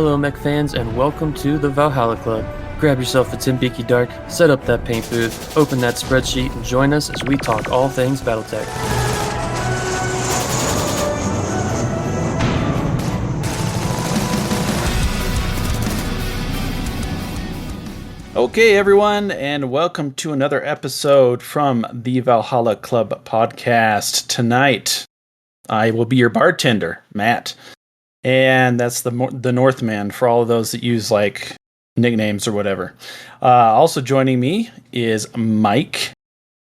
Hello, mech fans, and welcome to the Valhalla Club. Grab yourself a Timbeaky Dark, set up that paint booth, open that spreadsheet, and join us as we talk all things Battletech. Okay, everyone, and welcome to another episode from the Valhalla Club podcast. Tonight, I will be your bartender, Matt, and that's the Northman for all of those that use like nicknames or whatever. Also joining me is Mike,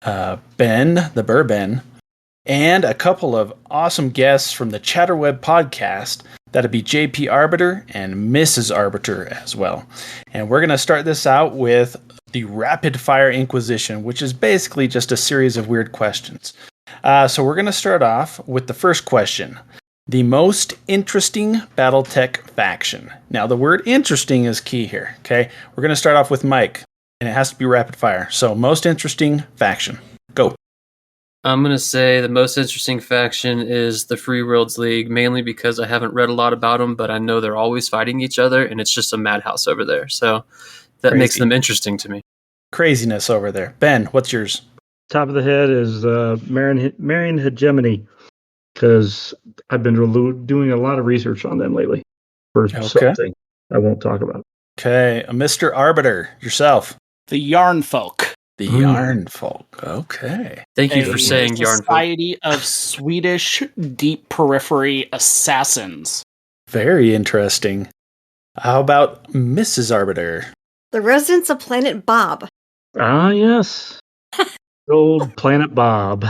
Ben, the BourBen, and a couple of awesome guests from the Chatterweb podcast. That'd be JP Arbiter and Mrs Arbiter as well. And we're going to start this out with the Rapid Fire Inquisition, which is basically just a series of weird questions. So we're going to start off with the first question. The most interesting Battletech faction. Now, the word interesting is key here, okay? We're going to start off with Mike, and it has to be rapid fire. So, most interesting faction. Go. I'm going to say the most interesting faction is the Free Worlds League, mainly because I haven't read a lot about them, but I know they're always fighting each other, and it's just a madhouse over there. So, that makes them interesting to me. Craziness over there. Ben, what's yours? Top of the head is Marian Hegemony, because I've been doing a lot of research on them lately for something I won't talk about. Okay, Mr. Arbiter, yourself. The Yarn Folk. The Yarn Folk. Okay. Thank you for saying Yarn Folk. Society of Swedish Deep Periphery Assassins. Very interesting. How about Mrs. Arbiter? The residents of Planet Bob. Ah, yes. Old Planet Bob.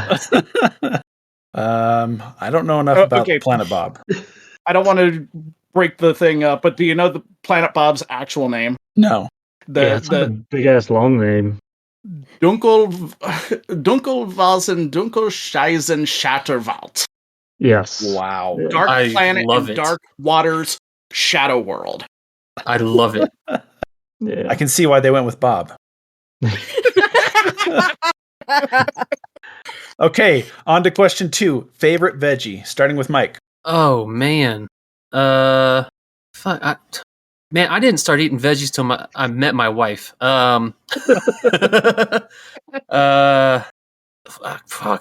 I don't know enough about Planet Bob. I don't want to break the thing up, but do you know the Planet Bob's actual name? No. It's a big ass long name. Dunkelwalsen Dunkelscheisen Shatterwald. Yes. Wow. Dark I Planet love and it. Dark Waters Shadow World. I love it. Yeah. I can see why they went with Bob. Okay, on to question 2. Favorite veggie, starting with Mike. Oh, man. Fuck. Man, I didn't start eating veggies till I met my wife. Fuck,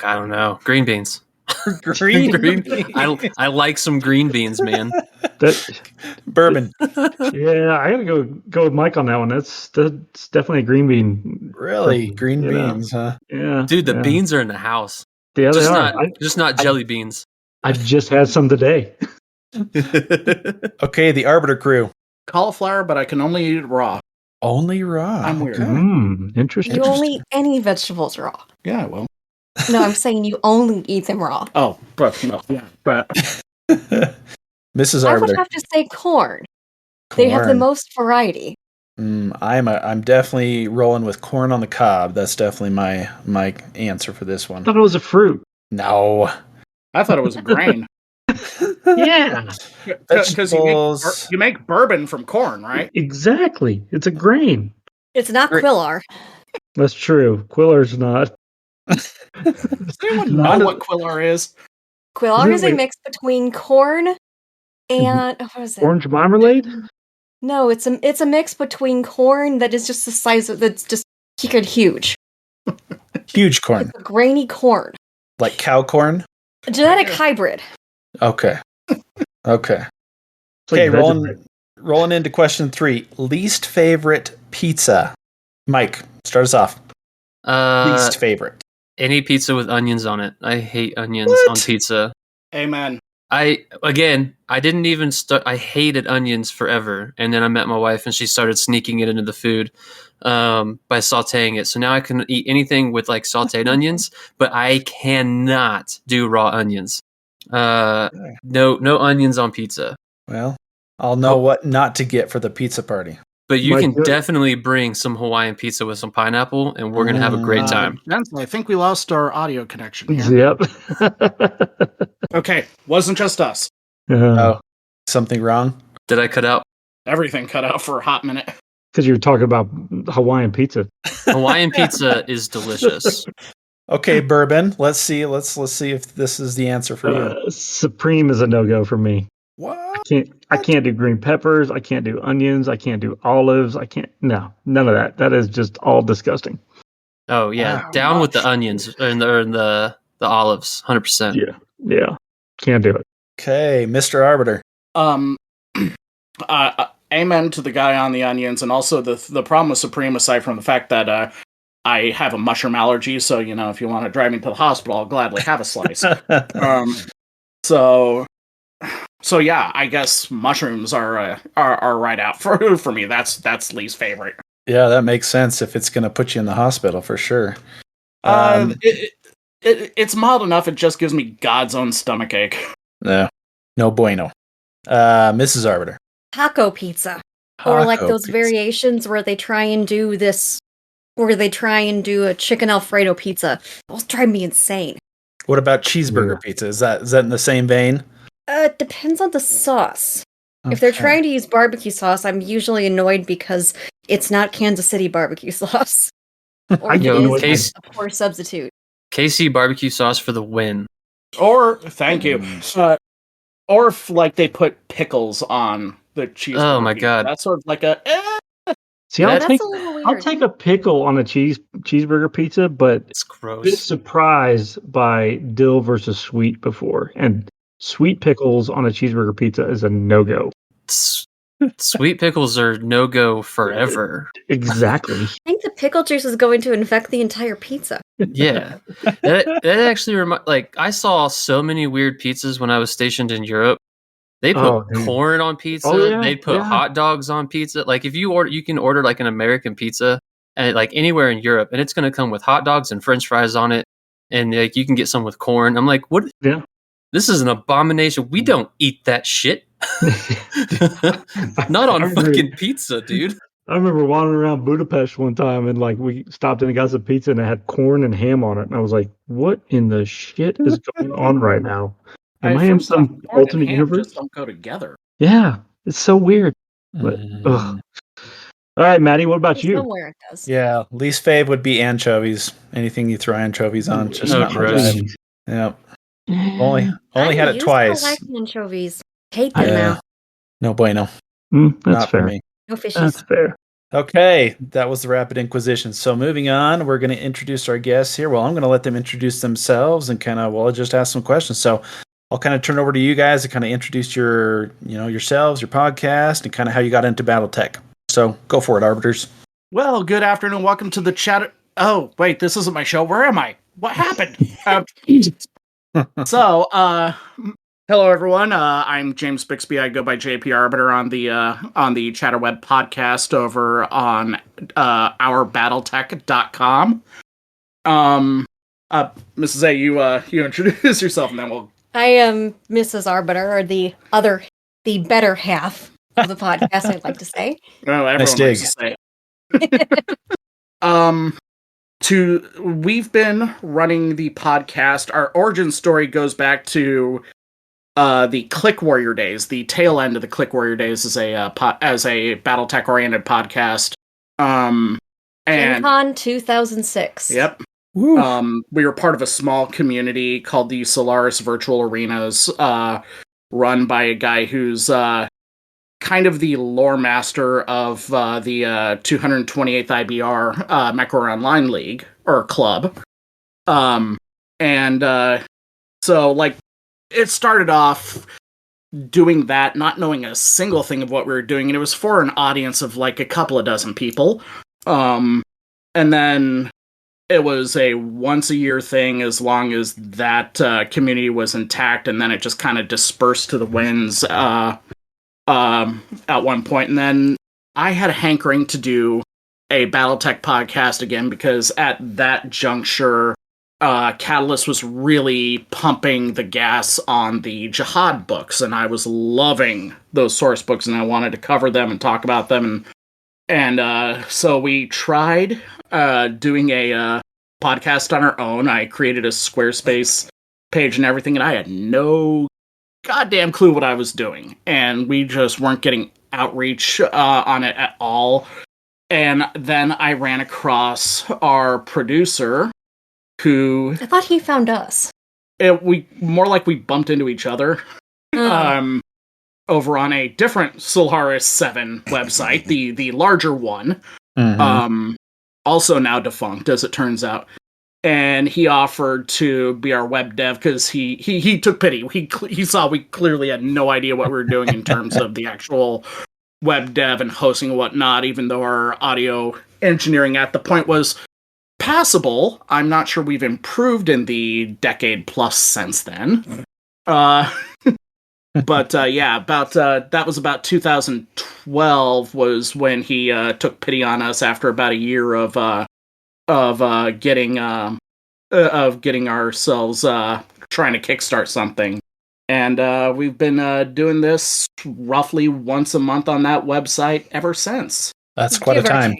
I don't know. Green beans. Green beans. I like some green beans, man. Bourbon. Yeah, I gotta go with Mike on that one. That's definitely a green bean. Really? Green beans, huh? Yeah. Dude, the beans are in the house. Yeah, they Just are. just not jelly beans. I just had some today. Okay, the Arbiter crew. Cauliflower, but I can only eat it raw. Only raw. I'm weird. Okay. Interesting. You only eat any vegetables raw. Yeah, I will. No, I'm saying you only eat them raw. Oh, but no, yeah, but Mrs. I Arbiter. would have to say corn. They have the Corn. most variety. I'm definitely rolling with corn on the cob. That's definitely my answer for this one. I thought it was a fruit. No. I thought it was a grain. Yeah. Because Vegetables. you make bourbon from corn, right? Exactly. It's a grain. It's not Quillar. That's true. Quillar's not. Does anyone know what Quillar is? Quillar is a Really? mix between corn and what is it? Orange marmalade? No, it's a mix between corn that is just the size of that's just huge. Huge corn. It's a grainy corn. Like cow corn? A genetic hybrid. Okay. Okay. It's like Okay, vegetable. rolling into question 3. Least favorite pizza. Mike, start us off. Least favorite. Any pizza with onions on it. I hate onions What? on pizza. Amen. I didn't even start. I hated onions forever, and then I met my wife, and she started sneaking it into the food by sautéing it. So now I can eat anything with like sautéed onions, but I cannot do raw onions. No onions on pizza. Well, I'll know what not to get for the pizza party. But you Mike, can good. definitely bring some Hawaiian pizza with some pineapple, and we're gonna have a great time. Jensen, I think we lost our audio connection here. Yep. Okay, wasn't just us. Oh, something wrong? Did I cut out? Everything cut out for a hot minute. Because you were talking about Hawaiian pizza. Hawaiian pizza is delicious. Okay, bourbon. Let's see if this is the answer for you. Supreme is a no-go for me. What? I can't do green peppers. I can't do onions. I can't do olives. No, none of that. That is just all disgusting. Oh yeah, Wow. down with the onions and the olives, 100%. Yeah, can't do it. Okay, Mr. Arbiter. Amen to the guy on the onions, and also the problem with Supreme, aside from the fact that I have a mushroom allergy, so if you want to drive me to the hospital, I'll gladly have a slice. So yeah, I guess mushrooms are right out for me. That's least favorite. Yeah, that makes sense if it's going to put you in the hospital for sure. It's mild enough. It just gives me God's own stomach ache. No bueno. Mrs. Arbiter. Taco pizza. Or like those variations where they try and do a chicken Alfredo pizza. Those drive me insane. What about cheeseburger pizza? Is that in the same vein? It depends on the sauce. Okay. If they're trying to use barbecue sauce, I'm usually annoyed because it's not Kansas City barbecue sauce. Or it is a poor substitute. KC barbecue sauce for the win. Or, thank you. Or if, they put pickles on the cheeseburger. Oh my God. That's sort of like a... See, I'll take a pickle on a cheeseburger pizza, but it's gross. Been surprised by dill versus sweet before, and sweet pickles on a cheeseburger pizza is a no-go. Sweet pickles are no-go forever. Exactly. I think the pickle juice is going to infect the entire pizza. Yeah. That actually I saw so many weird pizzas when I was stationed in Europe. They put corn on pizza. Oh, yeah, they put hot dogs on pizza. Like if you can order like an American pizza and like anywhere in Europe, and it's going to come with hot dogs and French fries on it, and like you can get some with corn. I'm like, what? Yeah. This is an abomination. We don't eat that shit. Not on fucking pizza, dude. I remember wandering around Budapest one time, and we stopped and got some pizza, and it had corn and ham on it, and I was like, "What in the shit is going on right now? Am I in some alternate universe?" Just don't go together. Yeah, it's so weird. But ugh. All right, Maddie, what about you? Somewhere it does. Yeah, least fave would be anchovies. Anything you throw anchovies on, just not my vibe. Yeah. Only had it twice. I like anchovies. Hate them now. No bueno. That's not fair. For me. No fishies. That's fair. Okay, that was the Rapid Inquisition. So moving on, we're going to introduce our guests here. Well, I'm going to let them introduce themselves and I'll just ask some questions. So I'll kind of turn over to you guys to kind of introduce yourselves, your podcast, and kind of how you got into BattleTech. So go for it, Arbiters. Well, good afternoon. Welcome to the chat. Oh, wait, this isn't my show. Where am I? What happened? Hello, everyone. I'm James Bixby. I go by JP Arbiter on the Chatterweb podcast over on ourbattletech.com. Mrs. A, you introduce yourself, and then we'll... I am Mrs. Arbiter, or the better half of the podcast, I'd like to say. Oh, everyone likes to say. We've been running the podcast. Our origin story goes back to the Click Warrior days. The tail end of the Click Warrior days as a BattleTech oriented podcast. Gen Con 2006. Yep. Woo. We were part of a small community called the Solaris Virtual Arenas, run by a guy who's kind of the lore master of the 228th IBR MechWarriors Online League, or Club. So, it started off doing that, not knowing a single thing of what we were doing, and it was for an audience of, a couple of dozen people. And then it was a once-a-year thing as long as that community was intact, and then it just kind of dispersed to the winds at one point. And then I had a hankering to do a BattleTech podcast again, because at that juncture, Catalyst was really pumping the gas on the Jihad books, and I was loving those source books, and I wanted to cover them and talk about them. And so we tried doing a podcast on our own. I created a Squarespace page and everything, and I had no goddamn clue what I was doing. And we just weren't getting outreach on it at all. And then I ran across our producer, who... I thought he found us. We bumped into each other. over on a different Solharis 7 website, the larger one, also now defunct, as it turns out. And he offered to be our web dev because he took pity. He saw we clearly had no idea what we were doing in terms of the actual web dev and hosting and whatnot, even though our audio engineering at the point was passable. I'm not sure we've improved in the decade plus since then. But that was about 2012 was when he took pity on us after about a year of getting ourselves trying to kickstart something. And we've been doing this roughly once a month on that website ever since. That's quite a time.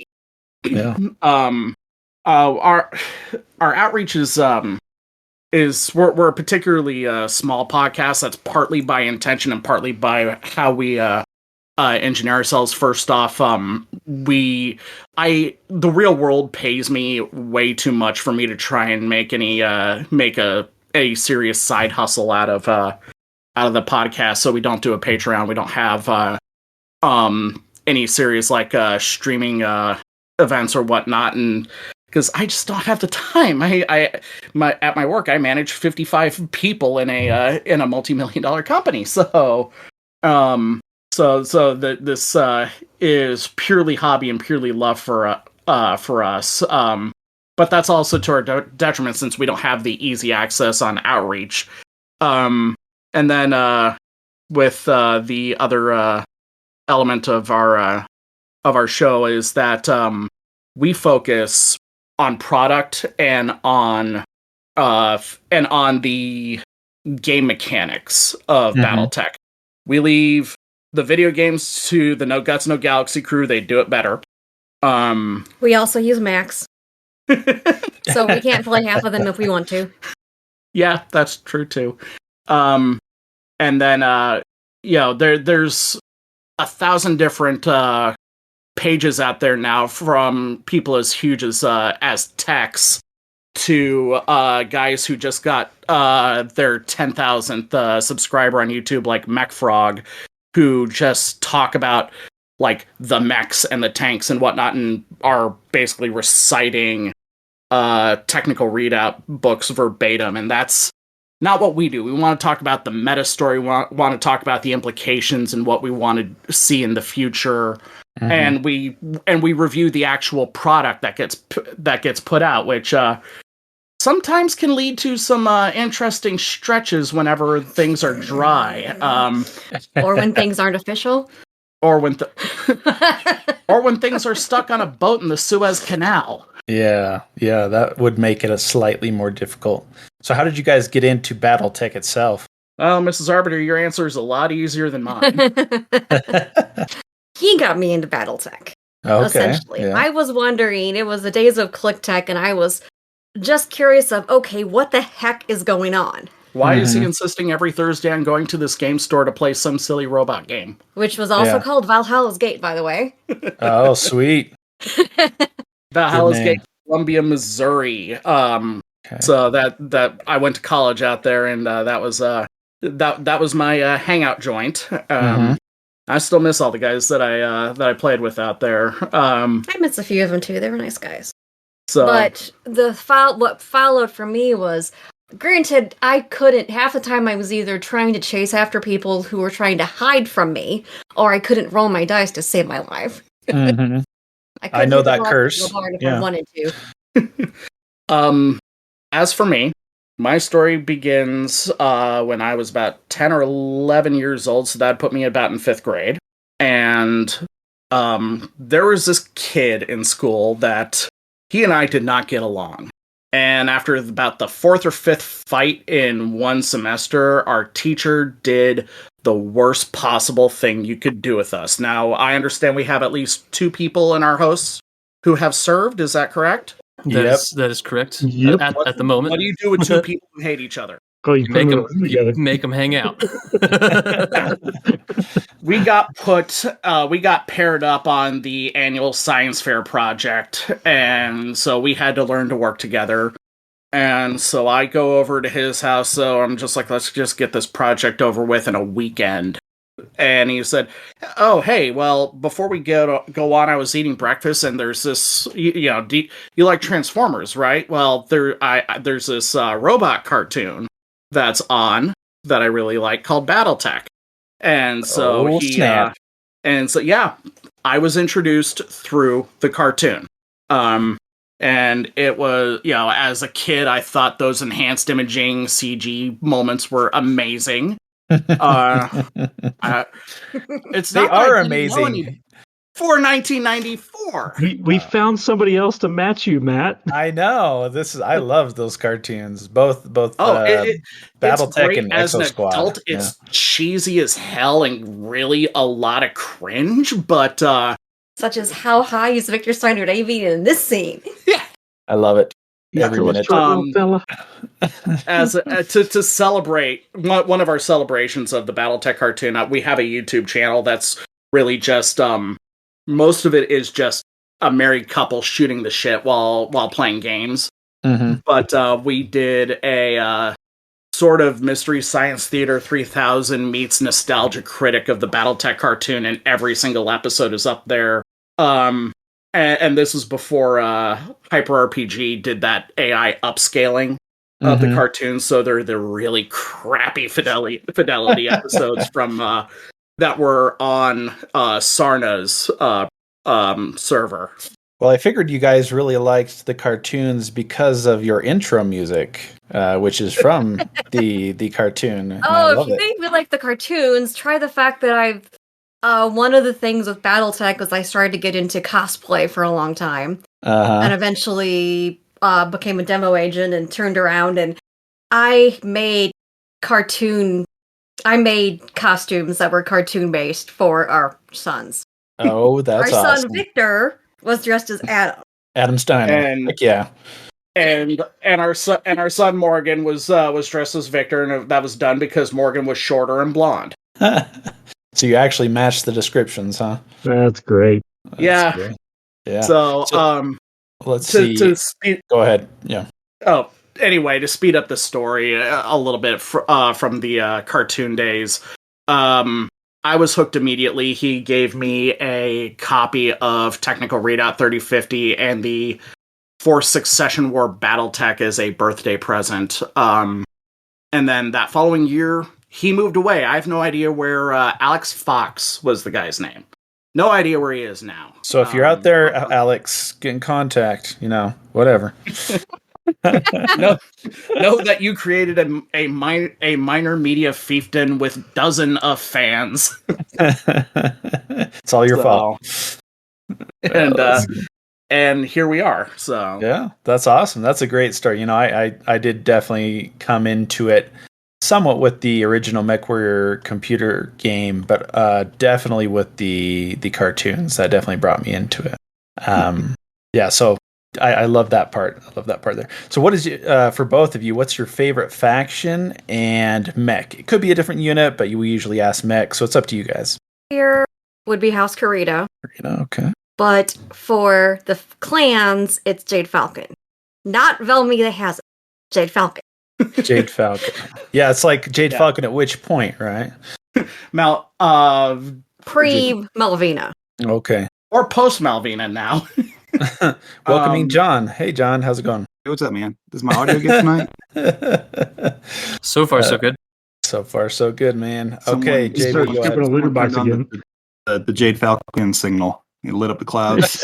Yeah. Our outreach is we're a particularly small podcast. That's partly by intention and partly by how we engineer ourselves. First off, the real world pays me way too much for me to try and make a serious side hustle out of the podcast. So we don't do a Patreon. We don't have any serious streaming events or whatnot, and because I just don't have the time. At my work, I manage 55 people in a multi-million-dollar company. So this is purely hobby and purely love for us. But that's also to our detriment since we don't have the easy access on outreach. And then with the other element of our show is that we focus on product and on the game mechanics of BattleTech. We leave the video games to the No Guts, No Galaxy crew. They do it better. We also use Macs. So we can't play half of them if we want to. Yeah, that's true too. And then there's 1,000 different pages out there now, from people as huge as techs to guys who just got their 10,000th subscriber on YouTube, like MechFrog, who just talk about the mechs and the tanks and whatnot, and are basically reciting technical readout books verbatim. And that's not what we do. We want to talk about the meta story. We want to talk about the implications and what we want to see in the future. And we review the actual product that gets put out, which sometimes can lead to some interesting stretches whenever things are dry, or when things aren't official, or when things are stuck on a boat in the Suez Canal. Yeah, that would make it a slightly more difficult. So, how did you guys get into BattleTech itself? Well, Mrs. Arbiter, your answer is a lot easier than mine. He got me into BattleTech. Okay, essentially. yeah. I was wondering, it was the days of ClickTech, and I was just curious of, okay, what the heck is going on? Why is he insisting every Thursday on going to this game store to play some silly robot game? Which was also called Valhalla's Gate, by the way. Oh, sweet. Valhalla's Gate, Columbia, Missouri. So that I went to college out there, and that was my hangout joint. I still miss all the guys that I played with out there. I miss a few of them too. They were nice guys. So, but what followed for me was, granted, I couldn't. Half the time I was either trying to chase after people who were trying to hide from me, or I couldn't roll my dice to save my life. I know that curse. If I wanted to. As for me, my story begins when I was about 10 or 11 years old, so that put me about in 5th grade. And there was this kid in school that he and I did not get along. And after about the 4th or 5th fight in one semester, our teacher did the worst possible thing you could do with us. Now, I understand we have at least 2 people in our hosts who have served. Is that correct? That is correct. Yep. At the moment. What do you do with 2 people who hate each other? Oh, you make them hang out. We got paired up on the annual science fair project, and so we had to learn to work together. And so I go over to his house, so I'm just like, let's just get this project over with in a weekend. and he said, "Oh, hey, well, before we go on, I was eating breakfast, and there's this, you like Transformers, right? Well, there's this robot cartoon that's on that I really like called BattleTech." And so snap. yeah, I was introduced through the cartoon. And it was, as a kid, I thought those enhanced imaging CG moments were amazing. It's They not are that I didn't know amazing. for 1994. We found somebody else to match you, Matt. I know. I love those cartoons. Both It's BattleTech great and as Exo an Squad. adult. It's cheesy as hell and really a lot of cringe, but Such as how high is Victor Steiner aiming in this scene? yeah, I love it. You Every still a minute. short little fella. as to celebrate one of our celebrations of the BattleTech cartoon, we have a YouTube channel that's really just most of it is just a married couple shooting the shit while playing games. Mm-hmm. But we did a sort of Mystery Science Theater 3000 meets nostalgia critic of the BattleTech cartoon, and every single episode is up there. And this was before Hyper RPG did that AI upscaling of the cartoons, so they're the really crappy fidelity episodes from that were on Sarna's server. Well, I figured you guys really liked the cartoons because of your intro music, which is from the cartoon. And I Oh, if love you it. think we like the cartoons, try the fact that I've one of the things with BattleTech was I started to get into cosplay for a long time, and eventually became a demo agent and turned around and I made costumes that were cartoon based for our sons. Oh, that's our awesome. son Victor was dressed as Adam. Adam Steiner. And Heck yeah. And our son Morgan was dressed as Victor, and that was done because Morgan was shorter and blonde. So you actually matched the descriptions, huh? That's great. That's great. Yeah. So let's see. Go ahead. Yeah. Oh, anyway, to speed up the story a little bit from the cartoon days, I was hooked immediately. He gave me a copy of Technical Readout 3050 and the Fourth Succession War BattleTech as a birthday present. And then that following year, he moved away. I have no idea where Alex Fox was the guy's name. No idea where he is now. So if you're out there, Alex, get in contact. Whatever. Know that you created a minor media fiefdom with dozen of fans. It's all your fault. And here we are. So yeah, that's awesome. That's a great story. I did definitely come into it somewhat with the original MechWarrior computer game, but definitely with the cartoons. That definitely brought me into it. Yeah, so I love that part. I love that part there. So what is for both of you, what's your favorite faction and mech? It could be a different unit, but we usually ask mech, so it's up to you guys. Here would be House Karita. Okay. But for the clans, it's Jade Falcon. Not Velveeta has it. Jade Falcon. Jade Falcon. Yeah, it's like Jade Falcon at which point, right? Pre-Malvina. Okay. Or post-Malvina now. Welcoming John. Hey, John. How's it going? Hey, what's up, man? Does my audio get tonight? So far, so good. So far, so good, man. Okay, JB, go ahead. A litter box again. The Jade Falcon signal. It lit up the clouds.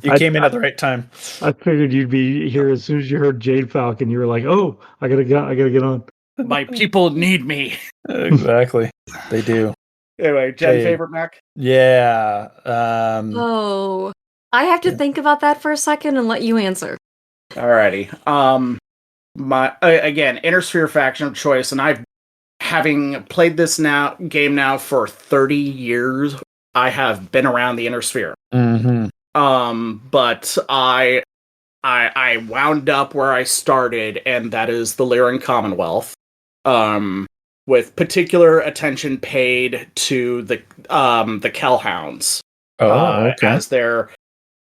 You came in at the right time. I figured you'd be here as soon as you heard Jade Falcon. You were like, "Oh, I gotta get on." My people need me. Exactly, they do. Anyway, Jen, favorite mech? Yeah. I have to think about that for a second and let you answer. Alrighty. My again, Intersphere faction of choice, and I've having played this game now for 30 years. I have been around the Intersphere. Mm-hmm. But I wound up where I started, and that is the Lyran Commonwealth. With particular attention paid to the Kellhounds. As their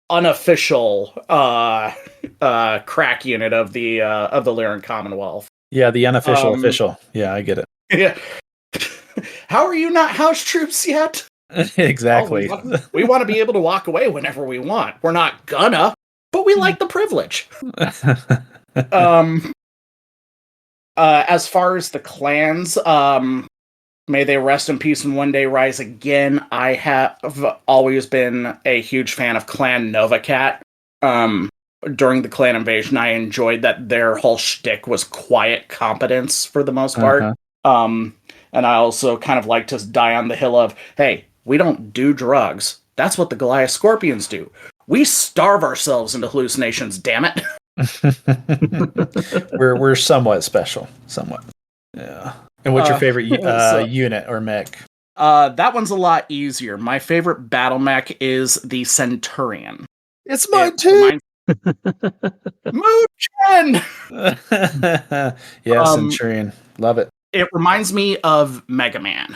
unofficial crack unit of the Lyran Commonwealth. Yeah, the unofficial official. Yeah, I get it. Yeah. How are you not house troops yet? Exactly. Oh, we want to be able to walk away whenever we want. We're not gonna, but we like the privilege. As far as the clans, may they rest in peace and one day rise again. I have always been a huge fan of Clan Novacat. During the clan invasion, I enjoyed that their whole shtick was quiet competence for the most part. And I also kind of like to die on the hill of, hey, we don't do drugs. That's what the Goliath Scorpions do. We starve ourselves into hallucinations, damn it. We're somewhat special. Somewhat. Yeah. And what's your favorite unit or mech? That one's a lot easier. My favorite battle mech is the Centurion. It's mine too! Moochen! Yeah, Centurion. Love it. It reminds me of Mega Man.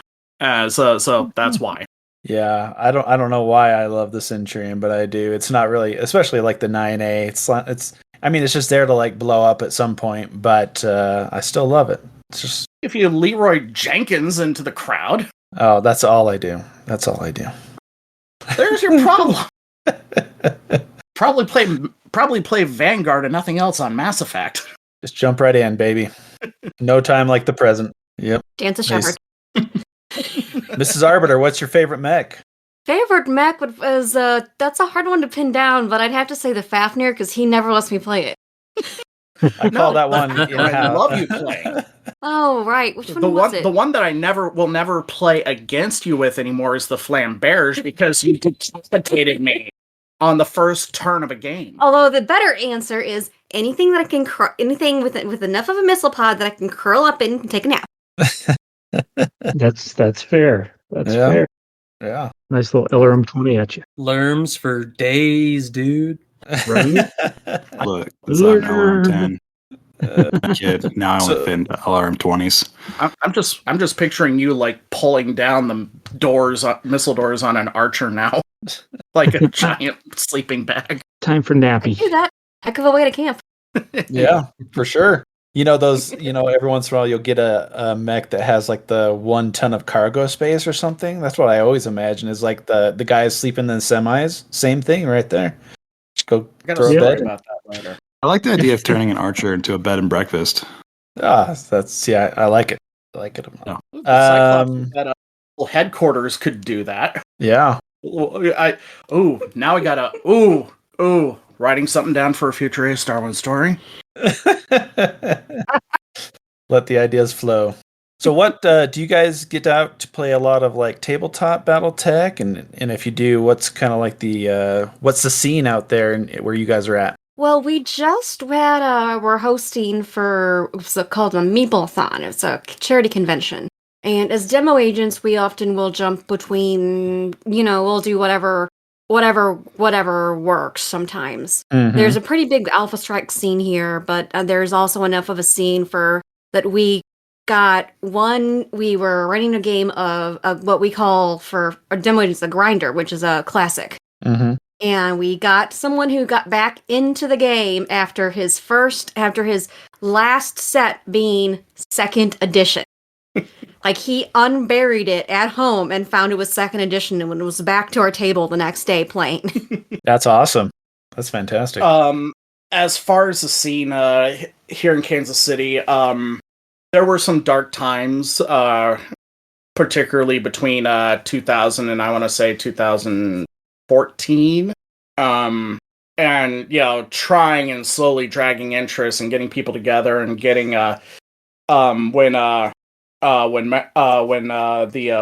So that's why. Yeah, I don't know why I love the Centurion, but I do. It's not really, especially like the 9A. It's I mean, it's just there to like blow up at some point, but I still love it. It's just if you Leroy Jenkins into the crowd. Oh, that's all I do. That's all I do. There's your problem. Probably play Vanguard and nothing else on Mass Effect. Just jump right in, baby. No time like the present. Yep. Dance a shepherd. Mrs. Arbiter, what's your favorite mech? Favorite mech was that's a hard one to pin down, but I'd have to say the Fafnir because he never lets me play it. I call that one. I love you playing. Oh right, which one was it? The one that I will never play against you with anymore is the Flamberge because you decapitated me on the first turn of a game. Although the better answer is anything that I can anything with enough of a missile pod that I can curl up in and take a nap. That's fair. That's fair. Yeah. Nice little LRM 20 at you. Lerms for days, dude. Right? Look, it's not an LRM 10. Kid, now I only fit into LRM 20s. I'm just picturing you like pulling down the doors, missile doors on an Archer now, like a giant sleeping bag. Time for nappy. Do that. Heck of a way to camp. Yeah, for sure. You know those. You know, every once in a while you'll get a mech that has like the 1 ton of cargo space or something. That's what I always imagine is like the guys sleeping in the semis. Same thing right there. Just go throw a bed. About that later. I like the idea of turning an Archer into a bed and breakfast. That's I like it. I like it. No. That headquarters could do that. Yeah. Now we gotta writing something down for a future A Star Wars story. Let the ideas flow. So what do you guys get out to play a lot of like tabletop BattleTech? And if you do, what's kind of like what's the scene out there and where you guys are at? Well, we just we're hosting for what's called a Meeple-thon. It's a charity convention. And as demo agents, we often will jump between, we'll do whatever works sometimes. Mm-hmm. There's a pretty big Alpha Strike scene here, but there's also enough of a scene that we got one. We were running a game of what we call for our demo agents the Grinder, which is a classic. Mm-hmm. And we got someone who got back into the game after his last set being 2nd edition. Like he unburied it at home and found it was 2nd edition and when it was back to our table the next day playing. That's awesome. That's fantastic. As far as the scene here in Kansas City, there were some dark times, particularly between 2000 and I want to say 2014. And trying and slowly dragging interest and getting people together and getting when the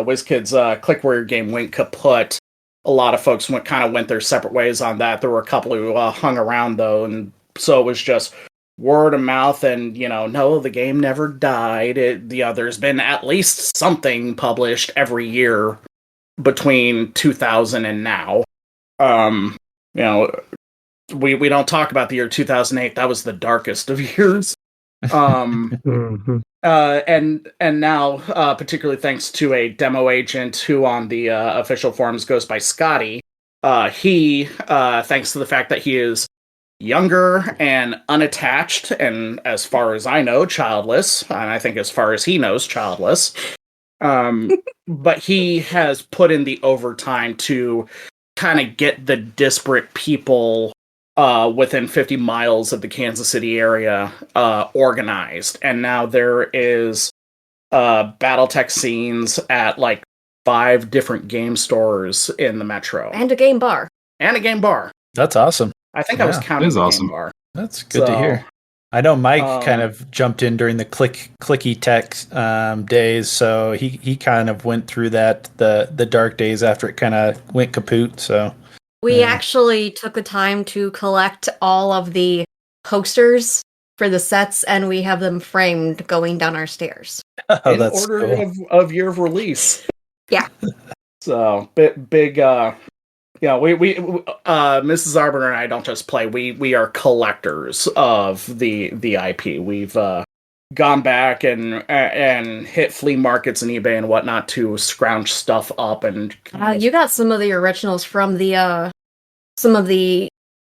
WizKids Click Warrior game went kaput, a lot of folks went their separate ways on that. There were a couple who hung around though, and so it was just word of mouth. And no, the game never died. There's been at least something published every year between 2000 and now. We don't talk about the year 2008. That was the darkest of years. Mm-hmm. And now, particularly thanks to a demo agent who on the official forums goes by Scotty, he, thanks to the fact that he is younger and unattached, and as far as I know, childless, and I think as far as he knows, childless, But he has put in the overtime to kind of get the disparate people within 50 miles of the Kansas City area organized. And now there is Battletech scenes at like 5 different game stores in the metro. And a game bar. That's awesome. I think I was counting the game bar. That's good to hear. I know Mike kind of jumped in during the clicky tech days, so he kind of went through that the dark days after it kind of went kaput. So we actually took the time to collect all of the posters for the sets, and we have them framed going down our stairs. Oh, in that's order cool. of year of release. Yeah. So big. Yeah, we Mrs. Arbiter and I don't just play. We are collectors of the IP. We've gone back and hit flea markets and eBay and whatnot to scrounge stuff up. And you got some of the originals from the some of the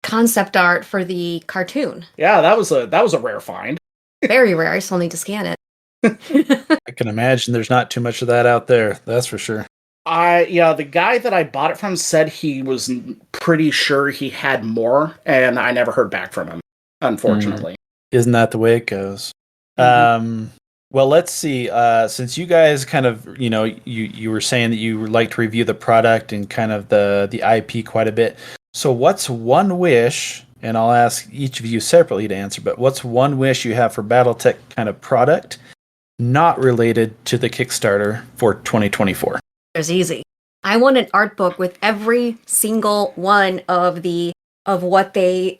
concept art for the cartoon. Yeah, that was a rare find. Very rare. I still need to scan it. I can imagine there's not too much of that out there. That's for sure. The guy that I bought it from said he was pretty sure he had more, and I never heard back from him, unfortunately. Isn't that the way it goes? Mm-hmm. Well, let's see. Since you guys kind of, you were saying that you like to review the product and kind of the IP quite a bit. So what's one wish, and I'll ask each of you separately to answer, but what's one wish you have for Battletech kind of product not related to the Kickstarter for 2024? It's easy. I want an art book with every single one of what they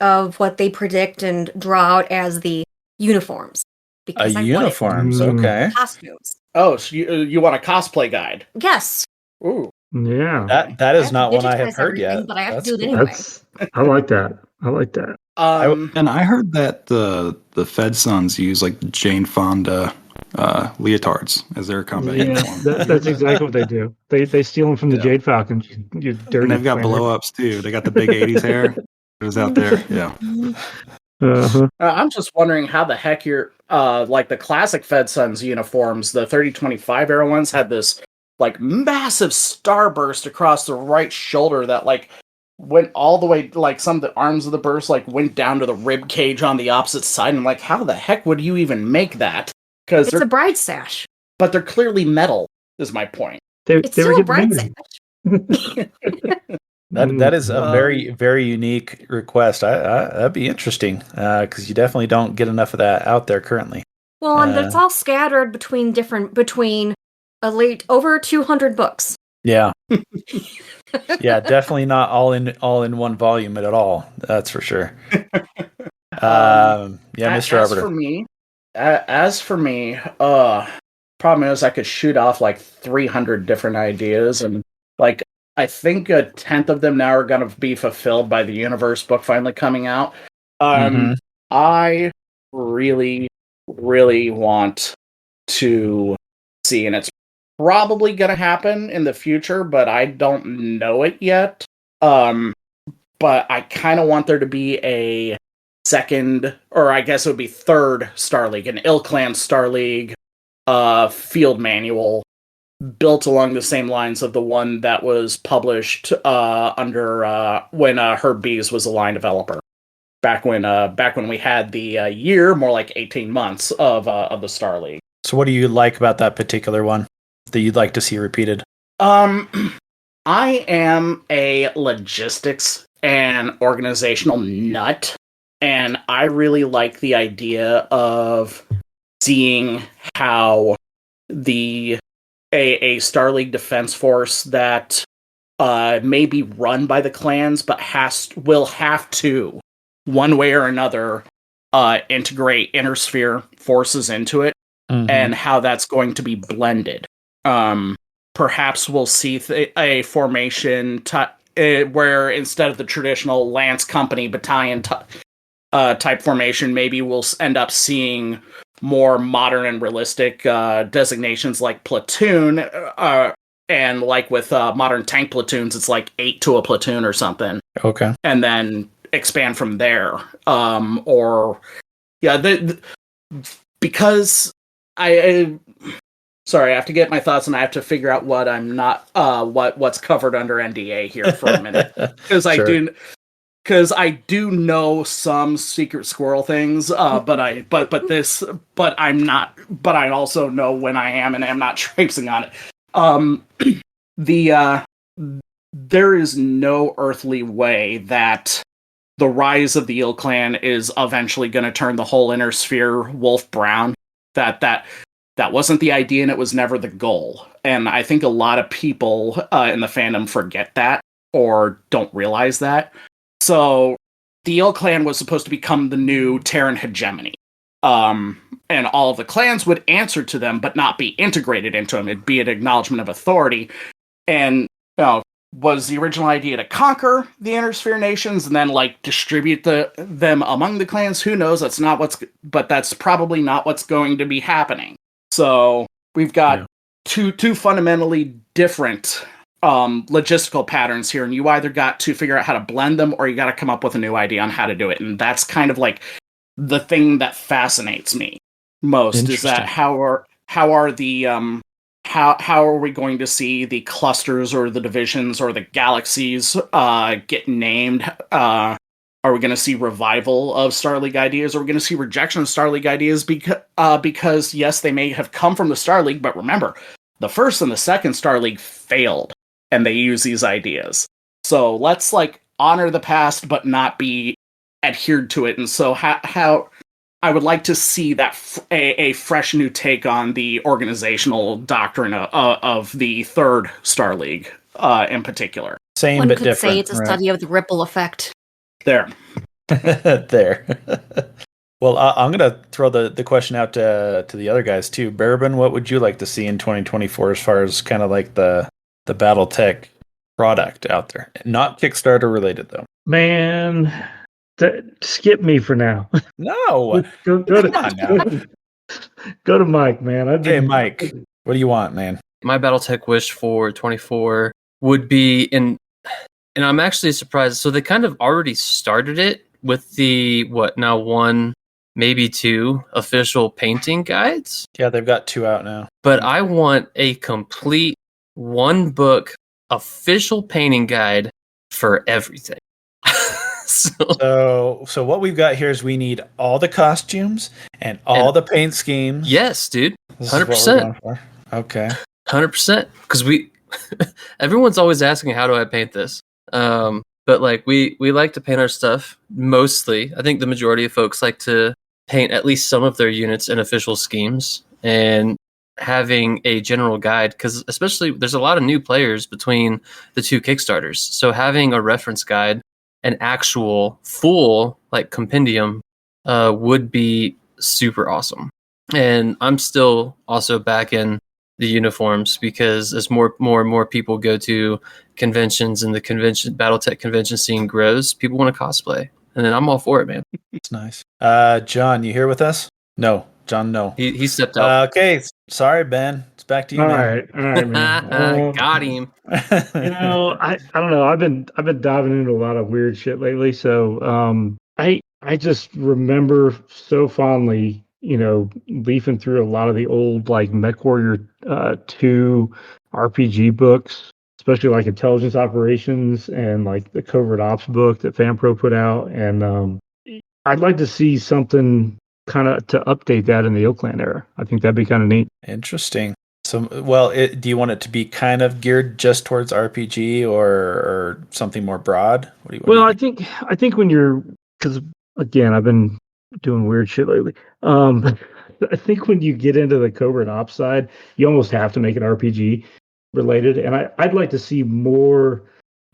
predict and draw out as the uniforms. Because uniforms, okay. Costumes. Oh, so you want a cosplay guide? Yes. Ooh. Yeah. That is not one I have heard yet. But I have to do it anyway. I like that. And I heard that the Fed Sons use like Jane Fonda leotards as their combat uniform. That's exactly what they do. They steal them from the Jade Falcons. You dirty. And they've got blow-ups too. They got the big 80s hair. It was out there. Yeah. Uh-huh. I'm just wondering how the heck you're like the classic Fed Sons uniforms, the 3025 era ones had this like massive starburst across the right shoulder that like went all the way, like some of the arms of the burst like went down to the rib cage on the opposite side. And like, how the heck would you even make that? Because it's a bride sash. But they're clearly metal, is my point. It's still a bride sash. That is a very, very unique request. That'd be interesting because you definitely don't get enough of that out there currently. Well, and it's all scattered between over 200 books. Yeah, yeah, definitely not all in one volume at all. That's for sure. Mr. Arbiter. As for me, problem is I could shoot off like 300 different ideas, and like I think a 10th of them now are going to be fulfilled by the Universe book finally coming out. I really, really want to see, and it's probably going to happen in the future, but I don't know it yet. But I kind of want there to be a second, or I guess it would be third Star League, an Ill-Clan Star League field manual built along the same lines of the one that was published under when Herb Bees was a line developer. Back when we had the year, more like 18 months of the Star League. So what do you like about that particular one that you'd like to see repeated? I am a logistics and organizational nut, and I really like the idea of seeing how a Star League defense force that may be run by the clans, but will have to, one way or another, integrate Intersphere forces into it, and how that's going to be blended. Perhaps we'll see a formation where instead of the traditional Lance Company battalion type formation, maybe we'll end up seeing more modern and realistic designations like platoon, and like with modern tank platoons, it's like 8 to a platoon or something. Okay. And then expand from there. Because Sorry, I have to get my thoughts, and I have to figure out what I'm not what's covered under NDA here for a minute, because because I do know some secret squirrel things, but I'm not. But I also know when I am and am not traipsing on it. There is no earthly way that the rise of the Eel Clan is eventually going to turn the whole inner sphere wolf brown. That wasn't the idea, and it was never the goal. And I think a lot of people in the fandom forget that or don't realize that. So the Eel Clan was supposed to become the new Terran hegemony. And all of the clans would answer to them, but not be integrated into them. It'd be an acknowledgement of authority. And was the original idea to conquer the Inner Sphere nations and then distribute them among the clans? Who knows? But that's probably not what's going to be happening. So we've got two fundamentally different logistical patterns here, and you either got to figure out how to blend them, or you got to come up with a new idea on how to do it. And that's kind of the thing that fascinates me most, is that how are we going to see the clusters or the divisions or the galaxies get named? Are we going to see revival of Star League ideas? Or are we going to see rejection of Star League ideas? Because yes, they may have come from the Star League, but remember, the first and the second Star League failed, and they use these ideas. So let's honor the past, but not be adhered to it. And so how I would like to see that a fresh new take on the organizational doctrine of the third Star League in particular. Same One but could different. say it's a study of the ripple effect. There. There. Well, I'm going to throw the question out to the other guys too. BourBen, what would you like to see in 2024 as far as kind of the BattleTech product out there? Not Kickstarter related though. Man, skip me for now. No. Go Come on now. Go to Mike, man. Okay, Mike, what do you want, man? My BattleTech wish for 24 would be and I'm actually surprised. So they kind of already started it with the one, maybe two official painting guides. Yeah, they've got 2 out now. But I want a complete 1-book official painting guide for everything. So what we've got here is we need all the costumes and all the paint schemes. Yes, dude. 100%. Okay. 100%. Because everyone's always asking, how do I paint this? But we like to paint our stuff mostly. I think the majority of folks like to paint at least some of their units in official schemes, and having a general guide, because especially there's a lot of new players between the 2 Kickstarters. So having a reference guide, an actual full compendium, would be super awesome. And I'm still also back in the uniforms, because as more and more people go to conventions and the BattleTech convention scene grows, people want to cosplay, and then I'm all for it, man. It's nice. John, you here with us? No, John, no. He stepped out. Okay, sorry, Ben. It's back to you. All man. right, man. Got him. I don't know. I've been diving into a lot of weird shit lately. So I just remember so fondly, leafing through a lot of the old MechWarrior 2 RPG books, especially Intelligence Operations and the Covert Ops book that FanPro put out. And I'd like to see something kind of to update that in the Eel Clan era. I think that'd be kind of neat. Interesting. So, do you want it to be kind of geared just towards RPG or something more broad? I think when you're, because again, I've been doing weird shit lately. I think when you get into the Covert Ops side, you almost have to make it RPG related. And I'd like to see more.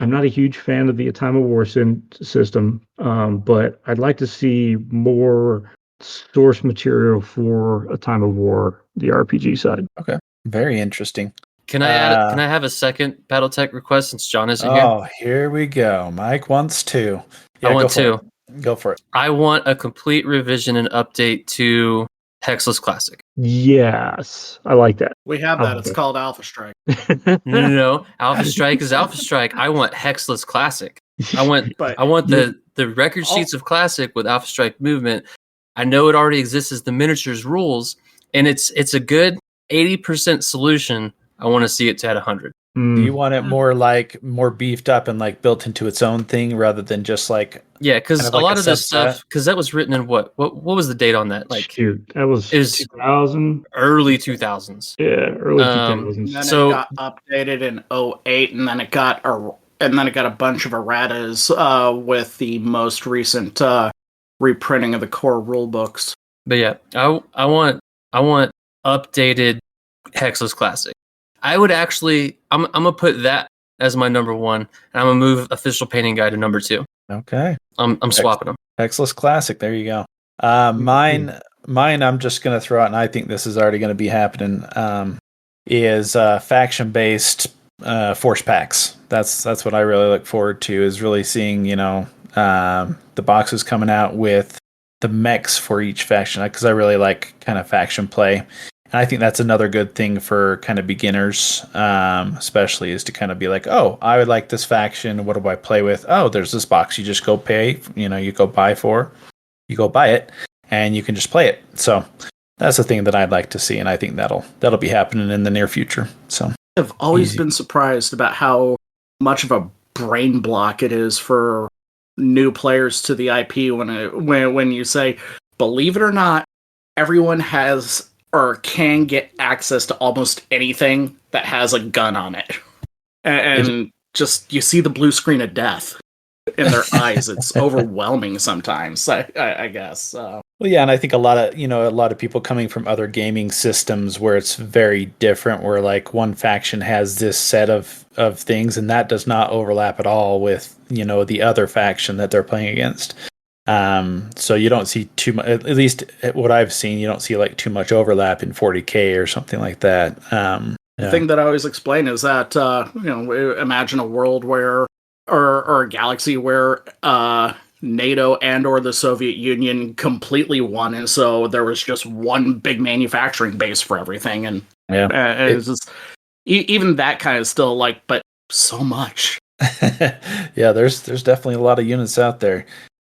I'm not a huge fan of the Time of War system, but I'd like to see more source material for A Time of War, the RPG side. Okay, very interesting. Can I have a second BattleTech request since John isn't here? Oh, here we go. Mike wants to. Yeah, I want to. Go for it. I want a complete revision and update to Hexless Classic. Yes, I like that. We have that. It's called Alpha Strike. No. Alpha Strike is Alpha Strike. I want Hexless Classic. I want the record sheets of Classic with Alpha Strike movement. I know it already exists as the miniatures rules, and it's a good 80% solution, I want to see it to at 100. Do you want it more beefed up and like built into its own thing rather than just like Yeah, because kind of a like lot a of this subset? stuff, because that was written in what was the date on that? Like Shoot, that was it was 2000. early 2000s. Yeah, early Um, 2000s. And then So- it got updated in '08, and then it got a bunch of erratas with the most recent reprinting of the core rule books. But yeah, I want updated Hexless Classic. I would actually, I'm gonna put that as my number one, and I'm gonna move Official Painting Guide to number 2. Okay. I'm swapping them. Hexless Classic. There you go. Mine. I'm just going to throw out, and I think this is already going to be happening. Is faction based force packs. That's what I really look forward to. Is really seeing the boxes coming out with the mechs for each faction, because I really like kind of faction play. And I think that's another good thing for kind of beginners, especially, is to kind of be like, oh, I would like this faction. What do I play with? Oh, there's this box. You just go pay. You go buy it, and you can just play it. So that's the thing that I'd like to see, and I think that'll be happening in the near future. So I've always been surprised about how much of a brain block it is for new players to the IP when you say, believe it or not, everyone has or can get access to almost anything that has a gun on it. And just, you see the blue screen of death in their eyes. It's overwhelming sometimes, I guess. Well, yeah, and I think a lot of people coming from other gaming systems where it's very different, where like one faction has this set of things, and that does not overlap at all with the other faction that they're playing against. So you don't see too much, at least what I've seen, you don't see like too much overlap in 40K or something like that. The thing that I always explain is that, imagine a world where, or a galaxy where NATO and or the Soviet Union completely won, and so there was just one big manufacturing base for everything, and it's just, even that kind of still like, but so much. Yeah, there's definitely a lot of units out there.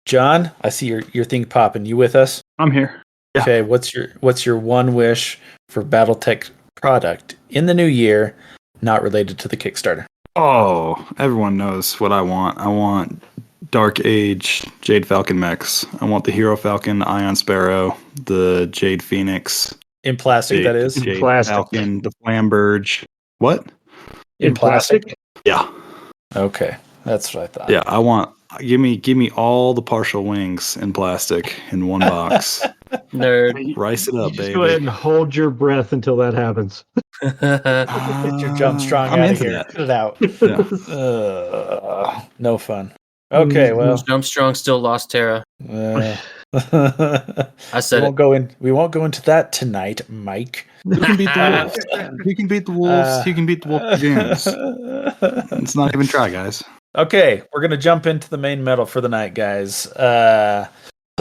John, I see your thing popping. You with us? I'm here. Yeah. Okay, what's your one wish for BattleTech product in the new year, not related to the Kickstarter? Oh, everyone knows what I want. I want Dark Age Jade Falcon mechs. I want the Hero Falcon, Ion Sparrow, the Jade Phoenix. In plastic, that is? Jade Plastic. Falcon, the Flamberge. What? In plastic? Yeah. Okay, that's what I thought. Yeah, I want... Give me all the partial wings in plastic in one box. Nerd. Rice it up, Just baby. go ahead and hold your breath until that happens. Get your jump strong I'm out of into here. that. Get it out. Yeah. No fun. Okay, well, Jump Strong still lost Terra. I said we won't go into that tonight, Mike. You can beat the wolves. You can beat the wolves. You can beat the wolf games. It's not even try, guys. Okay, we're gonna jump into the main metal for the night, guys. So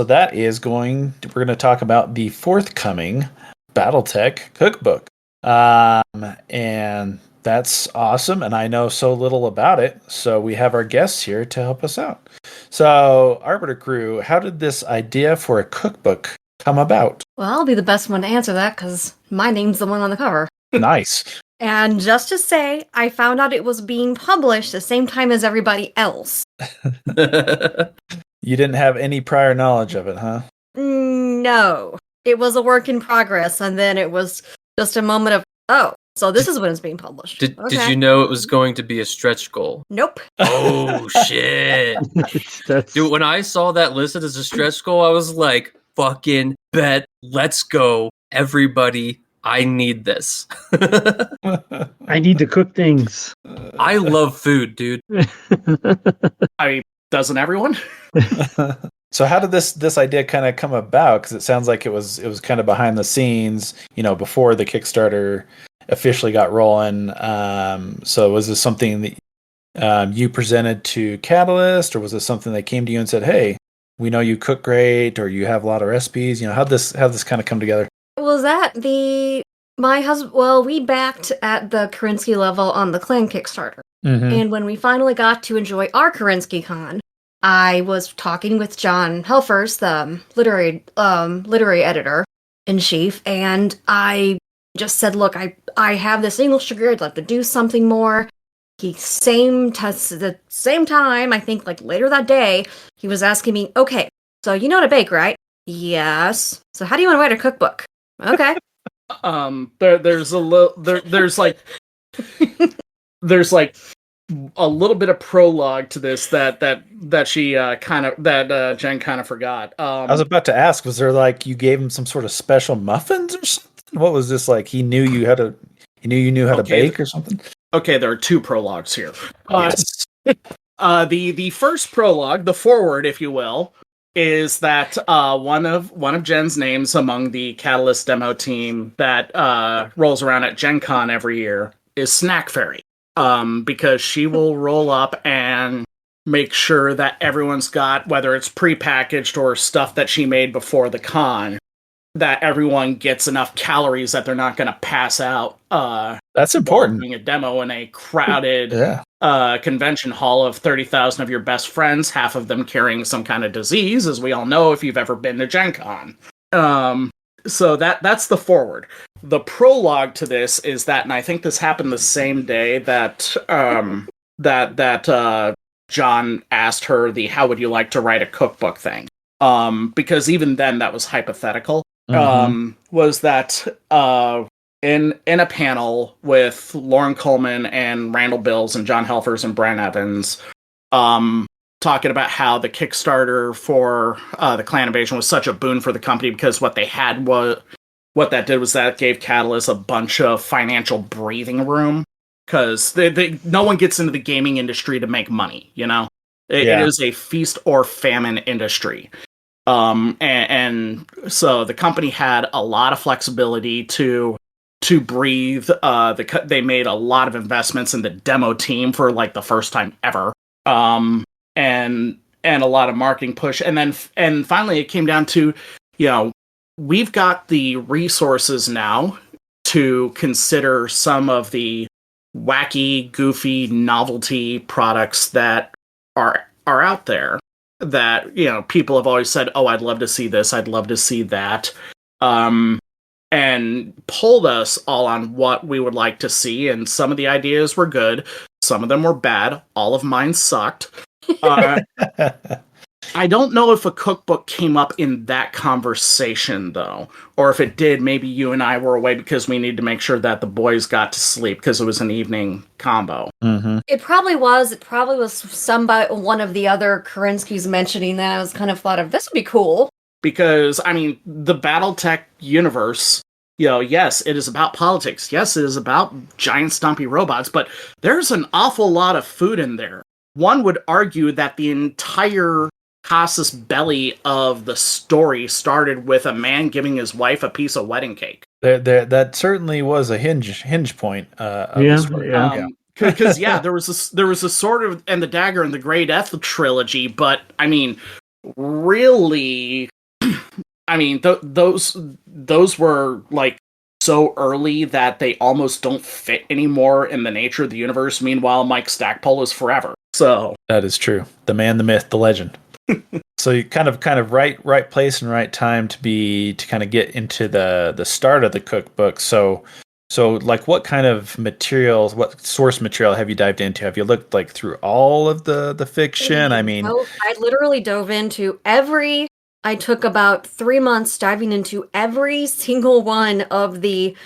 that is we're gonna talk about the forthcoming BattleTech cookbook, and that's awesome. And I know so little about it, so we have our guests here to help us out. So, Arbiter Crew, how did this idea for a cookbook come about? Well, I'll be the best one to answer that because my name's the one on the cover. Nice. And just to say, I found out it was being published the same time as everybody else. You didn't have any prior knowledge of it, huh? No. It was a work in progress, and then it was just a moment of, oh, so this is when it's being published. Did Okay. you know it was going to be a stretch goal? Nope. Oh, shit. That's Dude, when I saw that listed as a stretch goal, I was like, fucking bet, let's go. Everybody, I need this. I need to cook things. I love food, dude. Doesn't everyone? So how did this idea kind of come about? Because it sounds like it was kind of behind the scenes, before the Kickstarter officially got rolling. So was this something that you presented to Catalyst, or was this something that came to you and said, "Hey, we know you cook great, or you have a lot of recipes"? How'd this kind of come together? Was that my husband? Well, we backed at the Kerensky level on the Clan Kickstarter. Mm-hmm. And when we finally got to enjoy our Kerensky Con, I was talking with John Helfers, the literary editor in chief, and I just said, look, I have this English degree. I'd love to do something more. The same time, I think like later that day, he was asking me, okay, so you know how to bake, right? Yes. So how do you want to write a cookbook? Okay. There's like a little bit of prologue to this that Jen kind of forgot. I was about to ask, was there like you gave him some sort of special muffins or something? What was this like? He knew you knew how to bake or something? Okay, there are two prologues here. Yes. The first prologue, the foreword, if you will, is that one of Jen's names among the Catalyst demo team that rolls around at Gen Con every year is Snack Fairy. Because she will roll up and make sure that everyone's got, whether it's prepackaged or stuff that she made before the con, that everyone gets enough calories that they're not going to pass out. That's important. Doing a demo in a crowded Yeah. Convention hall of 30,000 of your best friends, half of them carrying some kind of disease, as we all know if you've ever been to Gen Con. So that's the forward. The prologue to this is that, and I think this happened the same day that John asked her the "How would you like to write a cookbook" thing. Because even then that was hypothetical. Was that in a panel with Lauren Coleman and Randall Bills and John Helfers and Brent Evans, talking about how the Kickstarter for the Clan Invasion was such a boon for the company because what that did was that gave Catalyst a bunch of financial breathing room because no one gets into the gaming industry to make money, you know? It is a feast or famine industry. And so the company had a lot of flexibility to breathe. They made a lot of investments in the demo team for like the first time ever. And a lot of marketing push. And finally it came down to, we've got the resources now to consider some of the wacky, goofy, novelty products that are out there that, people have always said, oh, I'd love to see this, I'd love to see that. And polled us all on what we would like to see, and some of the ideas were good, some of them were bad, all of mine sucked. I don't know if a cookbook came up in that conversation, though. Or if it did, maybe you and I were away because we needed to make sure that the boys got to sleep because it was an evening combo. Mm-hmm. It probably was. It probably was one of the other Karinsky's mentioning that. I was kind of thought of, this would be cool. Because, the Battletech universe, yes, it is about politics. Yes, it is about giant stompy robots, but there's an awful lot of food in there. One would argue that the entire casus belli of the story started with a man giving his wife a piece of wedding cake. That certainly was a hinge point. Because there was a Sword of and the Dagger and the Grey Death trilogy, but really, those were like so early that they almost don't fit anymore in the nature of the universe. Meanwhile, Mike Stackpole is forever. So that is true. The man, the myth, the legend. So you kind of right place and right time to kind of get into the start of the cookbook. So like what kind of materials, what source material have you dived into? Have you looked like through all of the fiction? I literally dove into I took about 3 months diving into every single one of the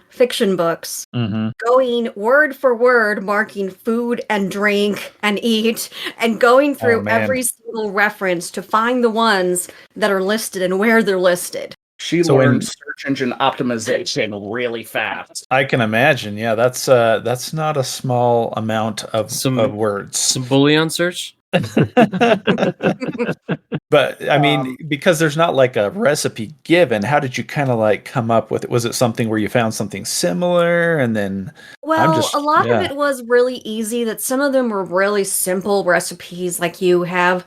fiction books, going word for word, marking food and drink and eat, and going through every single reference to find the ones that are listed and where they're listed. She learned search engine optimization really fast. I can imagine. Yeah, that's not a small amount of words. Some Boolean search. But because there's not like a recipe given, how did you kind of like come up with it? Was it something where you found something similar and then? Well, a lot of it was really easy. That some of them were really simple recipes. Like you have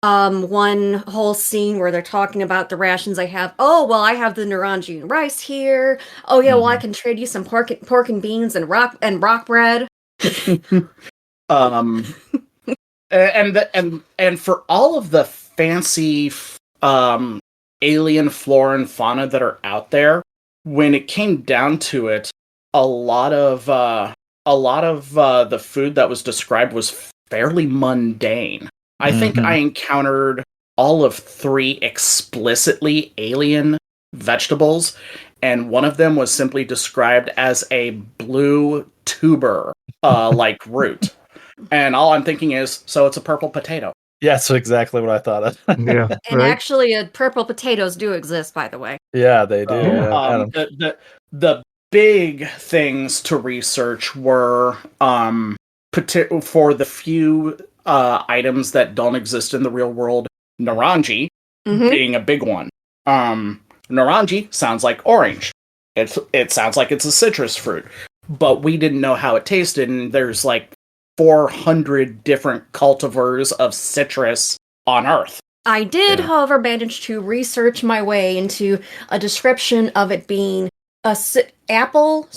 one whole scene where they're talking about the rations I have. Oh, well, I have the Naranji rice here. Oh yeah, well, I can trade you some pork and beans and rock bread. And for all of the fancy alien flora and fauna that are out there, when it came down to it, a lot of the food that was described was fairly mundane. I think I encountered all of 3 explicitly alien vegetables, and one of them was simply described as a blue tuber, like root. And all I'm thinking is, so it's a purple potato. Yeah, that's exactly what I thought of. Yeah, And right. actually, purple potatoes do exist, by the way. Yeah, they do. So, Yeah, I've had 'em. the big things to research were for the few items that don't exist in the real world, Naranji Mhm. being a big one. Naranji sounds like orange. It sounds like it's a citrus fruit, but we didn't know how it tasted, and there's like 400 different cultivars of citrus on Earth. I did, Yeah. however, manage to research my way into a description of it being a apple,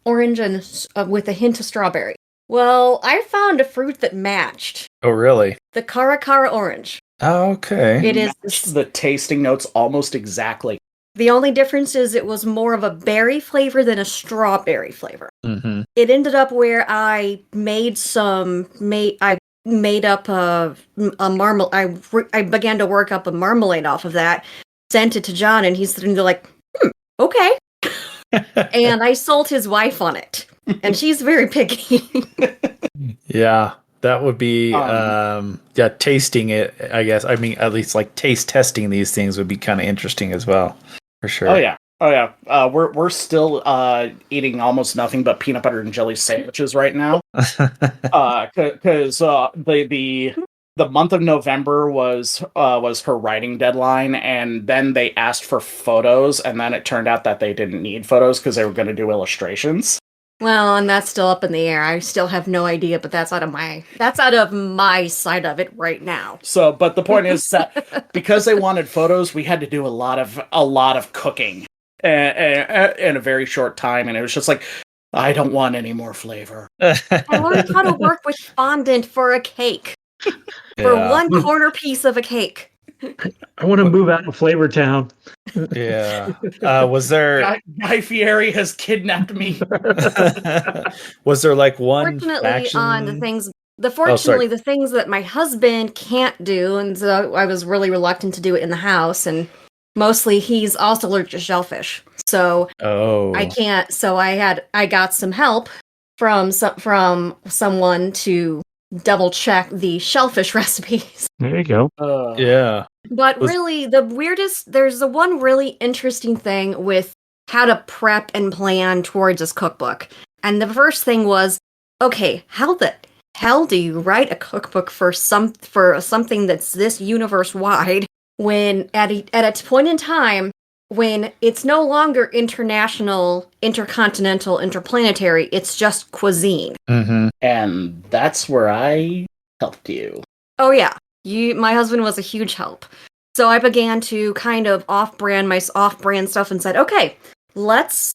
orange, and with a hint of strawberry. Well, I found a fruit that matched Oh, really? the Cara orange. Oh, okay. It is Matched the tasting notes almost exactly. the only difference is it was more of a berry flavor than a strawberry flavor. Mm-hmm. It ended up where I made up a marmalade. I began to work up a marmalade off of that, sent it to John, and he's sitting there like, okay. And I sold his wife on it, and she's very picky. Yeah, that would be tasting it, I guess. I mean, at least like taste testing these things would be kind of interesting as well, for sure. Oh yeah. We're still eating almost nothing but peanut butter and jelly sandwiches right now. Because the month of November was her writing deadline, and then they asked for photos, and then it turned out that they didn't need photos because they were going to do illustrations. Well, and that's still up in the air. I still have no idea, but that's out of my side of it right now. So, but the point is that because they wanted photos, we had to do a lot of cooking in a very short time, and it was just like, I don't want any more flavor. I learned how to work with fondant for a cake. For one corner piece of a cake. I want to move out of Flavor Town. Yeah. Was there Guy Fieri has kidnapped me. was there like one Fortunately, faction? on the things sorry. the things that my husband can't do, and so I was really reluctant to do it in the house, and mostly he's also allergic to shellfish. So I can't, so I got some help from someone to double check the shellfish recipes. There you go. Yeah. But really, there's the one really interesting thing with how to prep and plan towards this cookbook. And the first thing was, okay, how the hell do you write a cookbook for something that's this universe wide when at a point in time when it's no longer international, intercontinental, interplanetary, it's just cuisine. Mm-hmm. And that's where I helped you. Oh yeah, my husband was a huge help. So I began to kind of off-brand stuff and said, okay, let's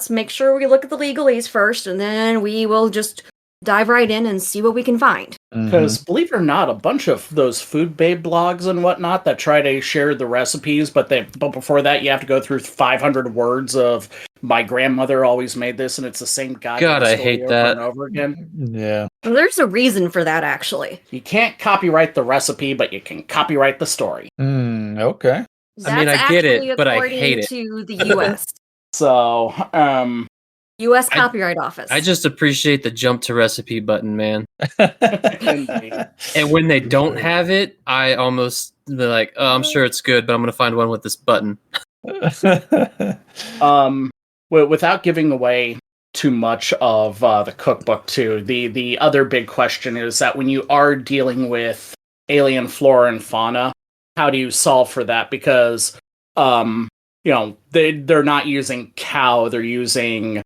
make sure we look at the legalese first, and then we will just dive right in and see what we can find. Because believe it or not, a bunch of those food babe blogs and whatnot that try to share the recipes, but before that you have to go through 500 words of my grandmother always made this, and it's the same goddamn God, I story hate over that. and over again. Yeah. Well, there's a reason for that, actually. You can't copyright the recipe, but you can copyright the story. Okay. I mean, I get it, but I hate it. To the U.S. So, U.S. Copyright Office. I just appreciate the jump to recipe button, man. indeed. And when they don't have it, I almost be like, oh, I'm sure it's good, but I'm going to find one with this button. Without giving away too much of the cookbook too, the other big question is that when you are dealing with alien flora and fauna, how do you solve for that? Because they're not using cow, they're using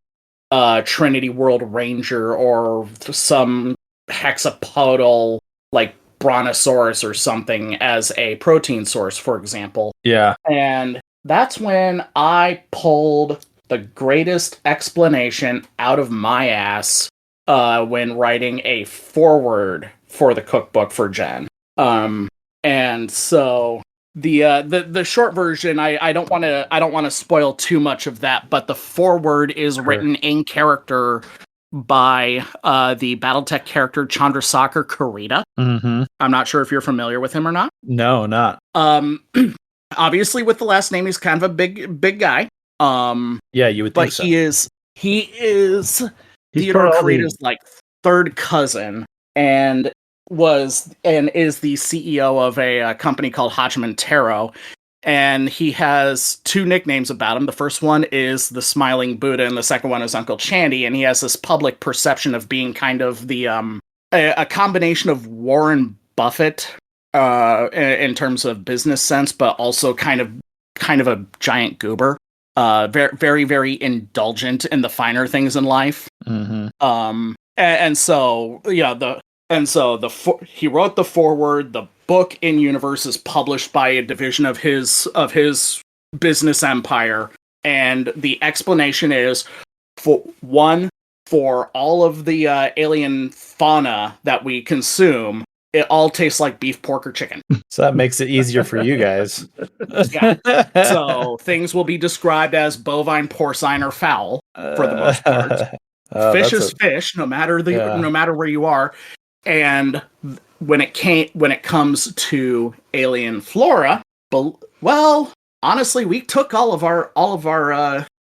Trinity World Ranger or some hexapodal like brontosaurus or something as a protein source, for example. Yeah. And that's when I pulled the greatest explanation out of my ass when writing a foreword for the cookbook for Jen. And so the short version, I don't want to spoil too much of that, but the foreword is written in character by the BattleTech character Chandrasekhar Kurita. Mm-hmm. I'm not sure if you're familiar with him or not. No, not. Obviously with the last name, he's kind of a big guy. Yeah, you would think but so. he is He's Theodore probably- Kurita's like third cousin, and is the CEO of a company called Hachiman Taro. And he has two nicknames about him. The first one is the Smiling Buddha, and the second one is Uncle Chandy. And he has this public perception of being kind of the a combination of Warren Buffett in terms of business sense, but also kind of a giant goober. Very, very, very indulgent in the finer things in life. Mm-hmm. He wrote the foreword. The book in universe is published by a division of his business empire, and the explanation is for all of the alien fauna that we consume, it all tastes like beef, pork, or chicken. So that makes it easier for you guys. Yeah. So things will be described as bovine, porcine, or fowl for the most part. Fish is fish, no matter where you are. And when it comes to alien flora, well, honestly, we took all of our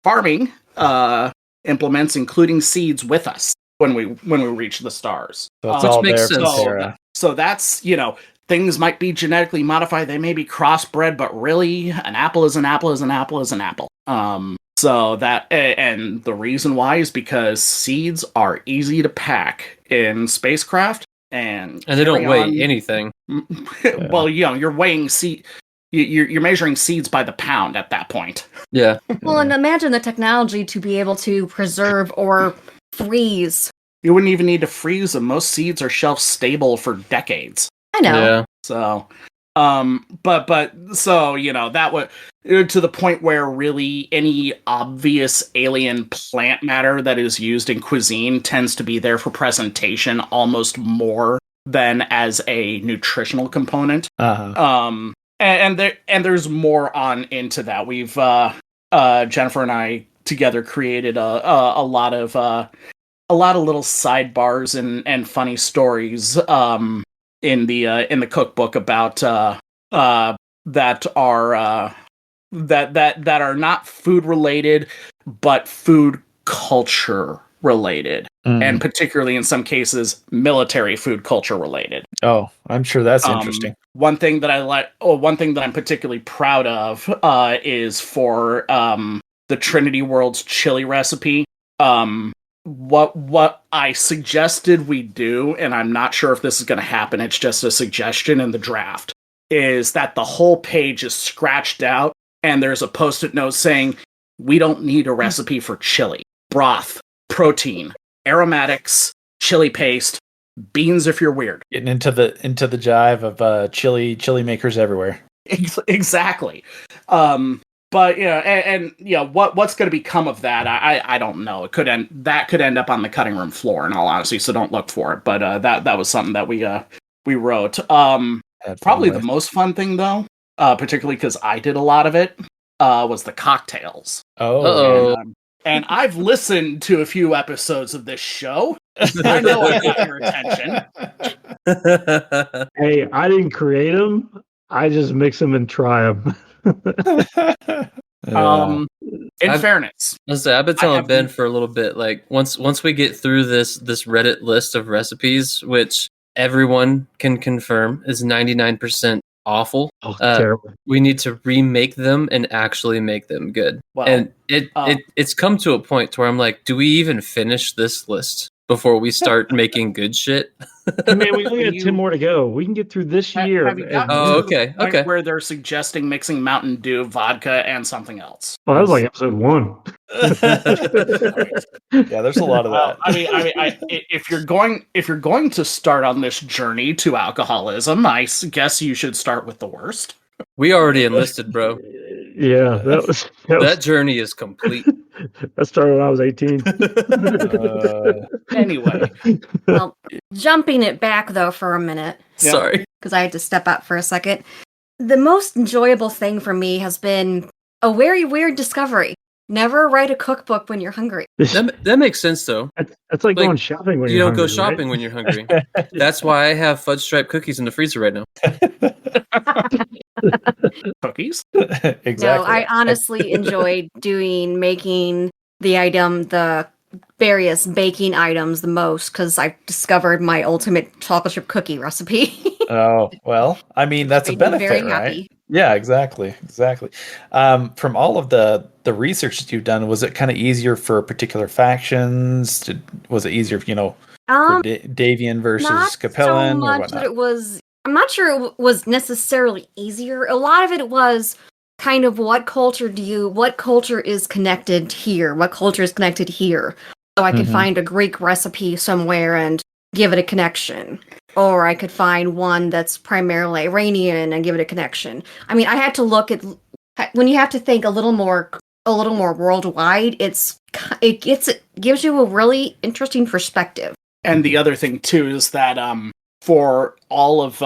farming implements, including seeds, with us when we reached the stars. So it's all makes there for sense. Sarah. So that's, things might be genetically modified, they may be crossbred, but really, an apple is an apple is an apple is an apple. So that, and the reason why is because seeds are easy to pack in spacecraft, and they don't weigh anything. Well, you're weighing you're measuring seeds by the pound at that point. Yeah. Well, and imagine the technology to be able to preserve or freeze. You wouldn't even need to freeze them. Most seeds are shelf stable for decades. I know. Yeah. So, that would, to the point where really any obvious alien plant matter that is used in cuisine tends to be there for presentation almost more than as a nutritional component. Uh-huh. And there's more on into that. We've Jennifer and I together created a lot of little sidebars and funny stories in the cookbook about that are not food related, but food culture related, and particularly in some cases military food culture related. Oh, I'm sure that's interesting. One thing that I'm particularly proud of is for the Trinity World's chili recipe. What I suggested we do, and I'm not sure if this is going to happen, it's just a suggestion in the draft, is that the whole page is scratched out and there's a post-it note saying, we don't need a recipe for chili. Broth, protein, aromatics, chili paste, beans if you're weird. Getting into the jive of chili makers everywhere. Exactly. But what's going to become of that? I don't know. It could end up on the cutting room floor, in all honesty. So don't look for it. But that was something that we wrote. Probably the most fun thing though, particularly because I did a lot of it, was the cocktails. Oh, and I've listened to a few episodes of this show. I know I got your attention. Hey, I didn't create them. I just mix them and try them. In fairness, I've been telling Ben for a little bit, like once we get through this Reddit list of recipes, which everyone can confirm is 99% awful. Oh, terrible. We need to remake them and actually make them good. Well, and it's come to a point where I'm like, do we even finish this list before we start making good shit? Hey, man, we only got 10 more to go. We can get through this year. Have you gotten to the point where they're suggesting mixing Mountain Dew, vodka, and something else? Oh, that was like episode 1. Yeah, there's a lot of that. If you're going to start on this journey to alcoholism, I guess you should start with the worst. We already enlisted, bro. Yeah, that journey is complete. That started when I was 18. Anyway. Well, jumping it back though for a minute. Sorry. Because I had to step out for a second. the most enjoyable thing for me has been a very weird discovery. Never write a cookbook when you're hungry. That makes sense, though. That's like going shopping when You you're don't go hungry, shopping right? when you're hungry. That's why I have fudge stripe cookies in the freezer right now. Cookies? Exactly. No, I honestly enjoyed making the various baking items the most because I discovered my ultimate chocolate chip cookie recipe. Oh, well, I mean, that's a Made me benefit, very right? happy. Yeah, exactly. From all of the research that you've done, was it kind of easier for particular factions? Was it easier, for Davian versus Not Capellan so or much whatnot? that it was. I'm not sure it was necessarily easier. A lot of it was kind of what culture is connected here? What culture is connected here? So I could find a Greek recipe somewhere and give it a connection. Or I could find one that's primarily Iranian and give it a connection. I mean, I had to look at when you have to think a little more worldwide. It gives you a really interesting perspective. And the other thing too is that for all of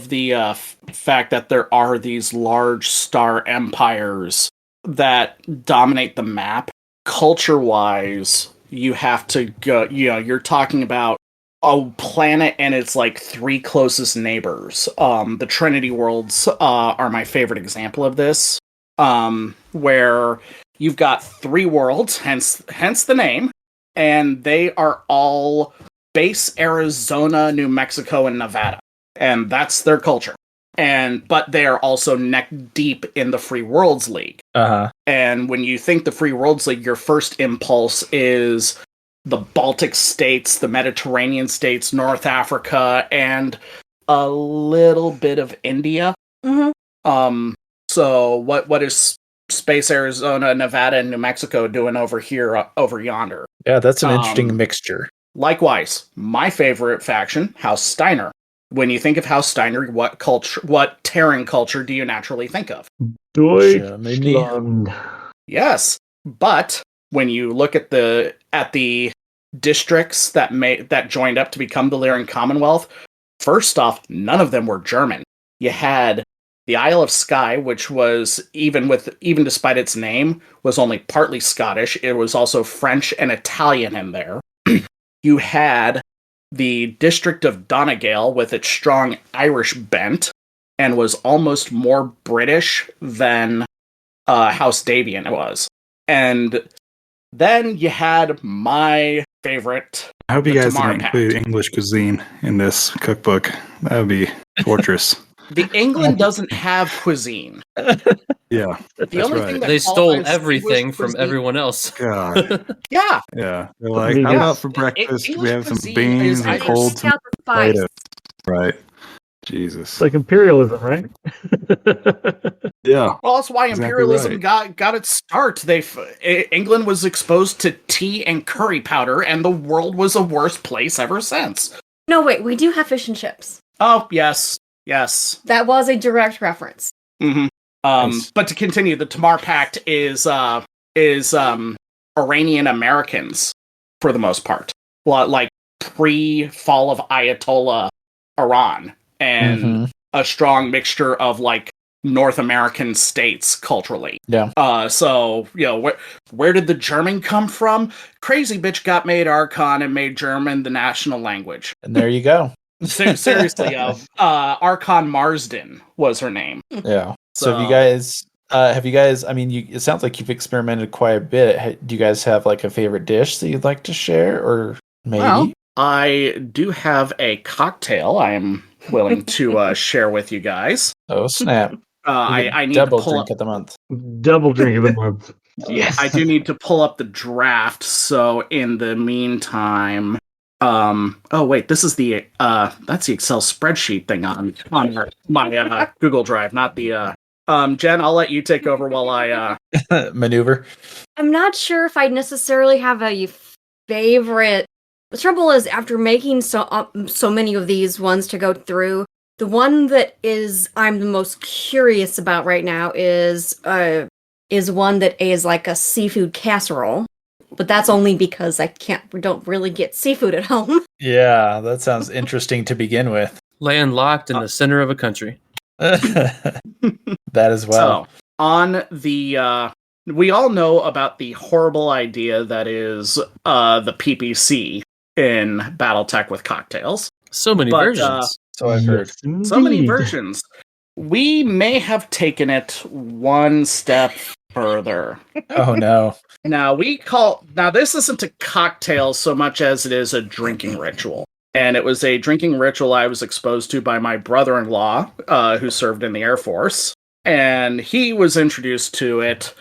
the fact that there are these large star empires that dominate the map, culture-wise, you have to go. You're talking about a planet and its like 3 closest neighbors. The Trinity worlds are my favorite example of this, where you've got 3 worlds, hence the name, and they are all base Arizona, New Mexico, and Nevada, and that's their culture. But they are also neck deep in the Free Worlds League. And when you think the Free Worlds League, your first impulse is the Baltic states, the Mediterranean states, North Africa, and a little bit of India. So what is Space Arizona, Nevada, and New Mexico doing over here, over yonder? Yeah, that's an interesting mixture. Likewise, my favorite faction, House Steiner. When you think of House Steiner, what Terran culture do you naturally think of? Deutschland. Yes, but when you look at the districts that joined up to become the Lyrian Commonwealth, first off, none of them were German. You had the Isle of Skye, which was even despite its name, was only partly Scottish. It was also French and Italian in there. You had the district of Donegal with its strong Irish bent, and was almost more British than House Davian was. And then you had my favorite. I hope you guys Tamar don't Pact. include English cuisine in this cookbook. That would be torturous. The England doesn't have cuisine. Yeah, The only thing that They stole qualifies everything English from cuisine- everyone else. God. Yeah, Yeah. They're like, mean, how yes. about for breakfast? We English have some cuisine beans is and either cold Take out the spice. tomatoes. Right. Jesus. It's like imperialism, right? Yeah. well, that's why Exactly imperialism right. got its start. England was exposed to tea and curry powder, and the world was a worse place ever since. No, wait, we do have fish and chips. Oh yes. That was a direct reference. Mm-hmm. Nice. But to continue, the Tamar Pact is Iranian Americans for the most part, like pre-fall of Ayatollah Iran, and a strong mixture of like North American states culturally. Yeah. So where did the German come from? Crazy bitch got made Archon and made German the national language. And there you go. Seriously, Archon Marsden was her name. Yeah. So have you guys, I mean, it sounds like you've experimented quite a bit. Do you guys have like a favorite dish that you'd like to share, or maybe? Well, I do have a cocktail I am willing to share with you guys. Oh, snap. I need double to pull drink up. of the month. Double drink of the month. Yes, I do need to pull up the draft. So in the meantime, oh wait, this is the that's the Excel spreadsheet thing on my Google Drive, not the Jen. I'll let you take over while I Maneuver. I'm not sure if I necessarily have a favorite. The trouble is, after making so many of these ones to go through, the one that I'm the most curious about right now is one that is like a seafood casserole. But that's only because we don't really get seafood at home. Yeah, that sounds interesting to begin with. Landlocked in the center of a country. that as well. So, on the, we all know about the horrible idea that is the PPC in BattleTech with cocktails. So many But, versions. So I've heard. Yes, So many indeed. versions. We may have taken it one step further. Oh no. Now, this isn't a cocktail so much as it is a drinking ritual. And it was a drinking ritual I was exposed to by my brother-in-law, who served in the Air Force. And he was introduced to it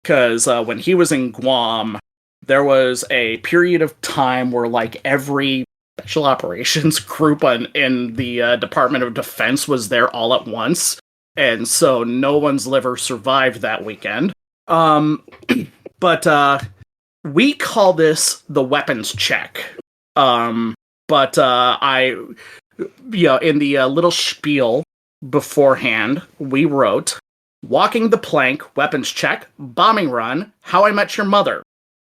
because when he was in Guam, there was a period of time where, like, every special operations group in the Department of Defense was there all at once. And so no one's liver survived that weekend. But we call this the weapons check. In the little spiel beforehand, we wrote, walking the plank, weapons check, bombing run, how I met your mother.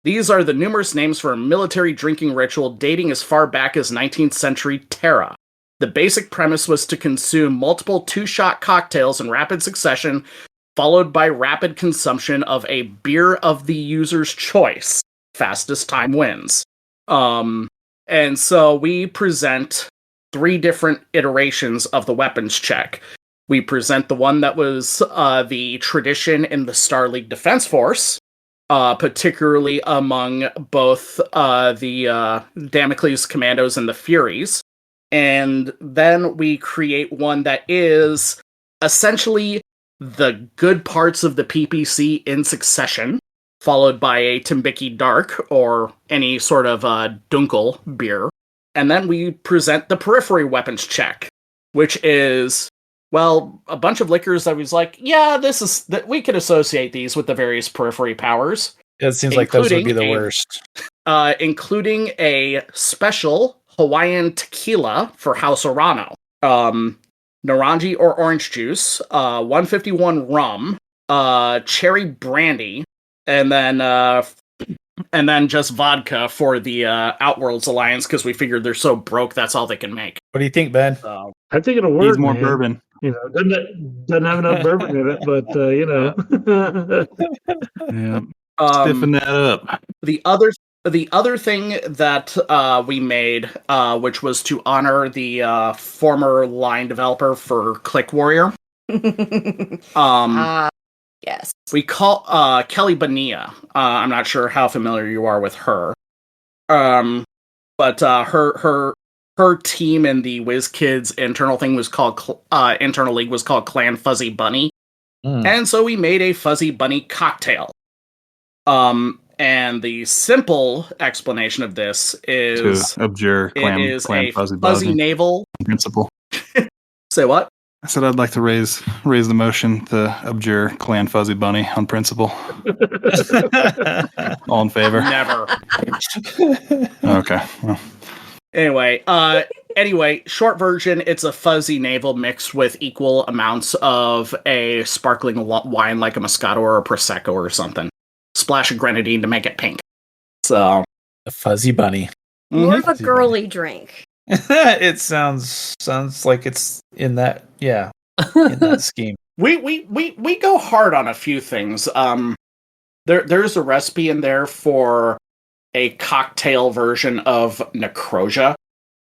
These are the numerous names for a military drinking ritual dating as far back as 19th century Terra. The basic premise was to consume multiple two-shot cocktails in rapid succession, followed by rapid consumption of a beer of the user's choice. Fastest time wins. And so we present 3 different iterations of the weapons check. We present the one that was the tradition in the Star League Defense Force, particularly among both the Damocles Commandos and the Furies. And then we create one that is essentially the good parts of the PPC in succession, followed by a Timbiki Dark or any sort of Dunkel beer. And then we present the periphery weapons check, which is, well, a bunch of liquors that was like, yeah, we could associate these with the various periphery powers. It seems like those would be the worst. Including a special Hawaiian tequila for House Orano. Naranji or orange juice, 151 rum, cherry brandy, and then just vodka for the Outworlds Alliance because we figured they're so broke that's all they can make. What do you think, Ben? I think it'll work. Needs more man. bourbon. Doesn't have enough bourbon in it, but Yeah. Stiffen that up. The other thing that we made, which was to honor the former line developer for Click Warrior. Yes. We call Kelly Bonilla. I'm not sure how familiar you are with her. But her team in the WizKids internal thing was called internal league was called Clan Fuzzy Bunny. And so we made a Fuzzy Bunny cocktail. And the simple explanation of this is to abjure clan fuzzy navel principle. Say what? I said I'd like to raise the motion to abjure Clan Fuzzy Bunny on principle. All in favor? Never. Okay. Well. Anyway, short version, it's a fuzzy navel mixed with equal amounts of a sparkling wine like a Moscato or a Prosecco or something. Splash of grenadine to make it pink. So, a Fuzzy Bunny. More of a girly drink. It sounds like it's in that in that scheme. We go hard on a few things. There's a recipe in there for a cocktail version of Necrosia,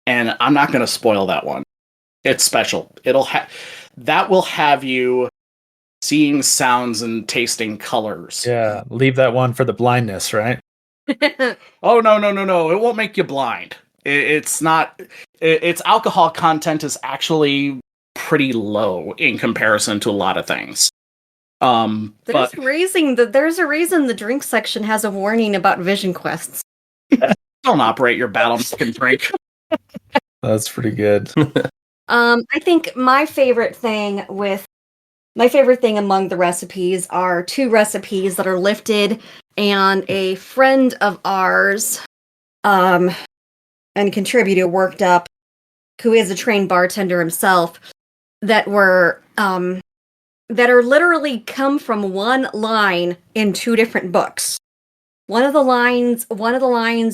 and I'm not going to spoil that one. It's special. That will have you seeing sounds and tasting colors. Yeah, leave that one for the blindness, right? Oh no! It won't make you blind. It's not. Its alcohol content is actually pretty low in comparison to a lot of things. There's a reason the drink section has a warning about vision quests. Don't operate your battle and drink. That's pretty good. I think my favorite thing among the recipes are 2 recipes that are lifted, and a friend of ours, and contributor worked up, who is a trained bartender himself, that are literally come from one line in 2 different books. One of the lines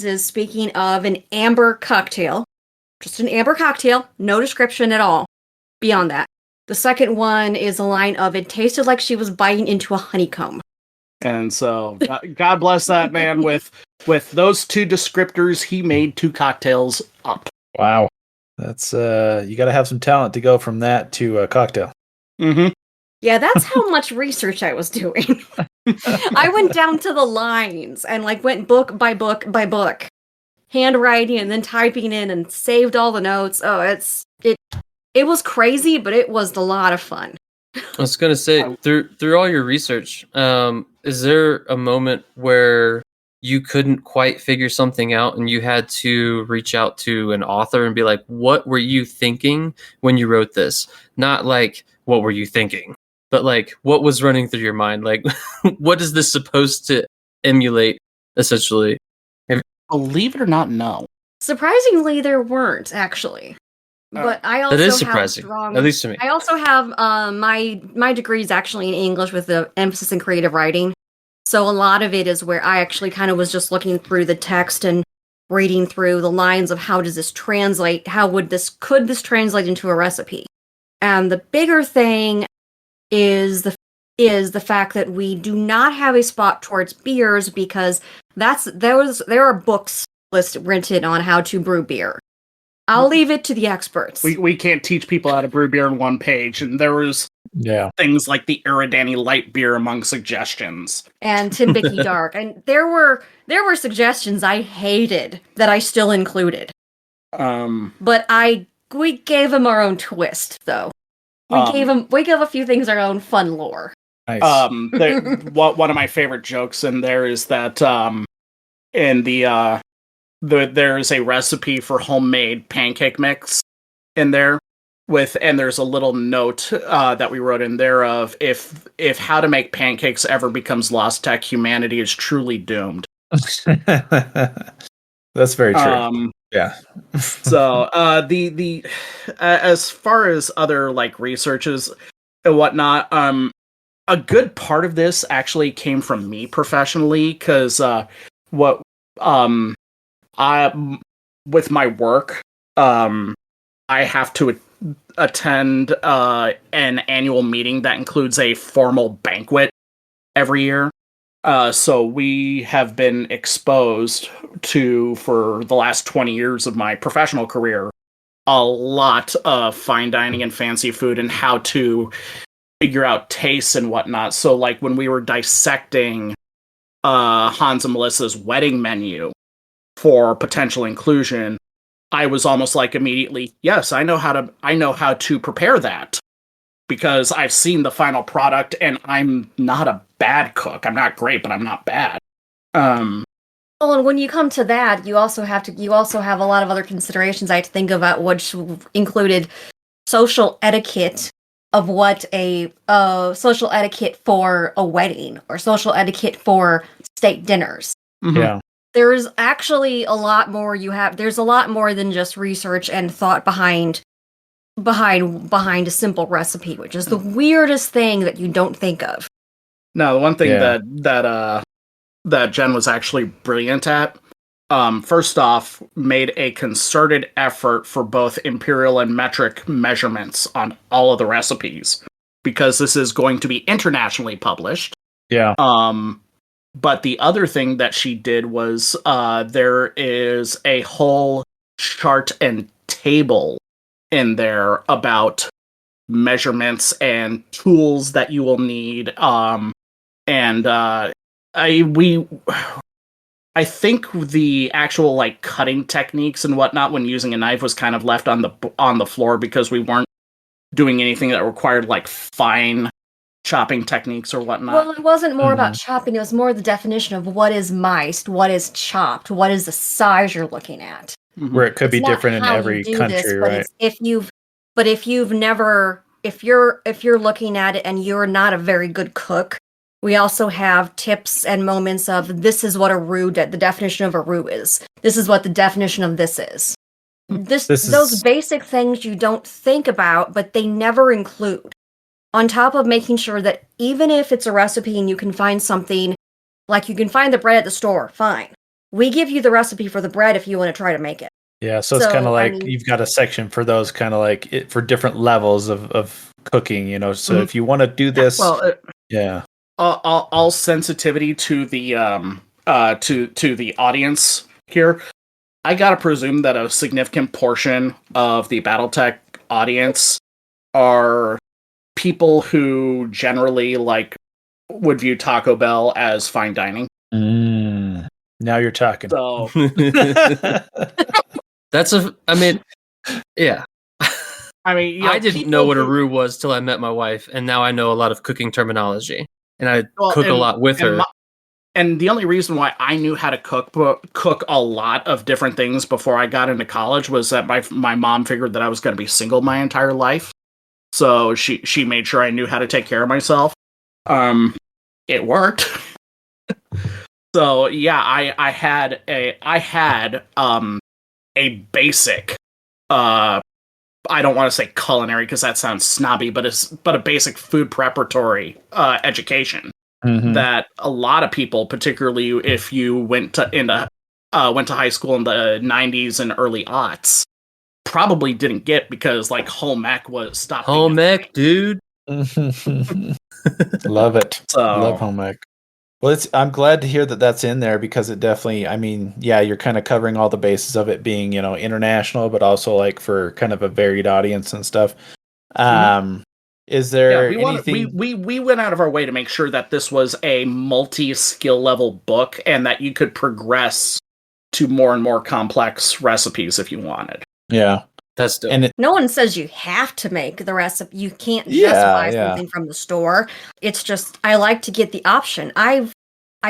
is speaking of an amber cocktail. Just an amber cocktail, no description at all beyond that. The second one is a line of, it tasted like she was biting into a honeycomb. And so, God bless that man. With those two descriptors, he made 2 cocktails up. Wow. That's you got to have some talent to go from that to a cocktail. Mm-hmm. Yeah, that's how much research I was doing. I went down to the lines and like went book by book by book, handwriting and then typing in and saved all the notes. Oh, it was crazy, but it was a lot of fun. I was gonna say, through all your research, is there a moment where you couldn't quite figure something out and you had to reach out to an author and be like, what were you thinking when you wrote this? Not like, what were you thinking? But like, what was running through your mind? Like, what is this supposed to emulate, essentially? Believe it or not, no. Surprisingly, there weren't, actually. But I also that is have surprising, at least to me. I also have my degree is actually in English with the emphasis in creative writing. So a lot of it is where I actually kind of was just looking through the text and reading through the lines of how does this translate? Could this translate into a recipe? And the bigger thing is the fact that we do not have a spot towards beers because there are books written on how to brew beer. I'll leave it to the experts. We can't teach people how to brew beer in one page, and there was things like the Iridani light beer among suggestions. And Timbiki Dark. And there were suggestions I hated that I still included. But we gave them our own twist, though. We gave a few things our own fun lore. Nice. One of my favorite jokes in there is that there's a recipe for homemade pancake mix in there and there's a little note that we wrote in there of if how to make pancakes ever becomes lost tech, humanity is truly doomed. That's very true. Yeah. So the as far as other like researches and whatnot, a good part of this actually came from me professionally because with my work, I have to attend an annual meeting that includes a formal banquet every year. So we have been exposed to, for the last 20 years of my professional career, a lot of fine dining and fancy food and how to figure out tastes and whatnot. So like when we were dissecting Hans and Melissa's wedding menu for potential inclusion, I was almost like immediately, yes, I know how to prepare that because I've seen the final product and I'm not a bad cook. I'm not great, but I'm not bad. Well, and when you come to that, you also have a lot of other considerations I had to think about, which included social etiquette of what a social etiquette for a wedding or social etiquette for state dinners. Mm-hmm. Yeah. There's actually a lot more there's a lot more than just research and thought behind a simple recipe, which is the weirdest thing that you don't think of. No, the one thing that Jen was actually brilliant at, first off, made a concerted effort for both imperial and metric measurements on all of the recipes, because this is going to be internationally published. Yeah. But the other thing that she did was there is a whole chart and table in there about measurements and tools that you will need. I think the actual like cutting techniques and whatnot when using a knife was kind of left on the floor because we weren't doing anything that required like fine chopping techniques or whatnot. Well, it wasn't more about chopping, it was more the definition of what is miced, what is chopped, what is the size you're looking at. Where it could be different in every country, right? If you're looking at it and you're not a very good cook, we also have tips and moments of this is what the definition of a roux is. This is what the definition of this is. Those basic things you don't think about, but they never include. On top of making sure that even if it's a recipe and you can find something, like you can find the bread at the store, fine. We give you the recipe for the bread if you want to try to make it. Yeah, so it's kind of like you've got a section for those kind of like for different levels of cooking, so if you want to do this, Well, yeah. all sensitivity to the to the audience here. I gotta presume that a significant portion of the BattleTech audience are people who generally would view Taco Bell as fine dining. Now you're talking. So Yeah. I mean, I didn't know what a roux was till I met my wife, and now I know a lot of cooking terminology, and I cook a lot with her. And the only reason why I knew how to cook a lot of different things before I got into college was that my mom figured that I was going to be single my entire life, so she made sure I knew how to take care of myself. It worked. So yeah, I had a basic I don't want to say culinary because that sounds snobby, but a basic food preparatory education that a lot of people, particularly if you went to high school in the 90s and early aughts, probably didn't get because home ec was stopped. Home ec, dude. Love it. So, love home ec. Well, I'm glad to hear that that's in there because it definitely, you're kind of covering all the bases of it being, international, but also for kind of a varied audience and stuff. Is there anything? We went out of our way to make sure that this was a multi-skill level book and that you could progress to more and more complex recipes if you wanted. Yeah. That's dope. And no one says you have to make the recipe. You can't just buy something from the store. It's just, I like to get the option. I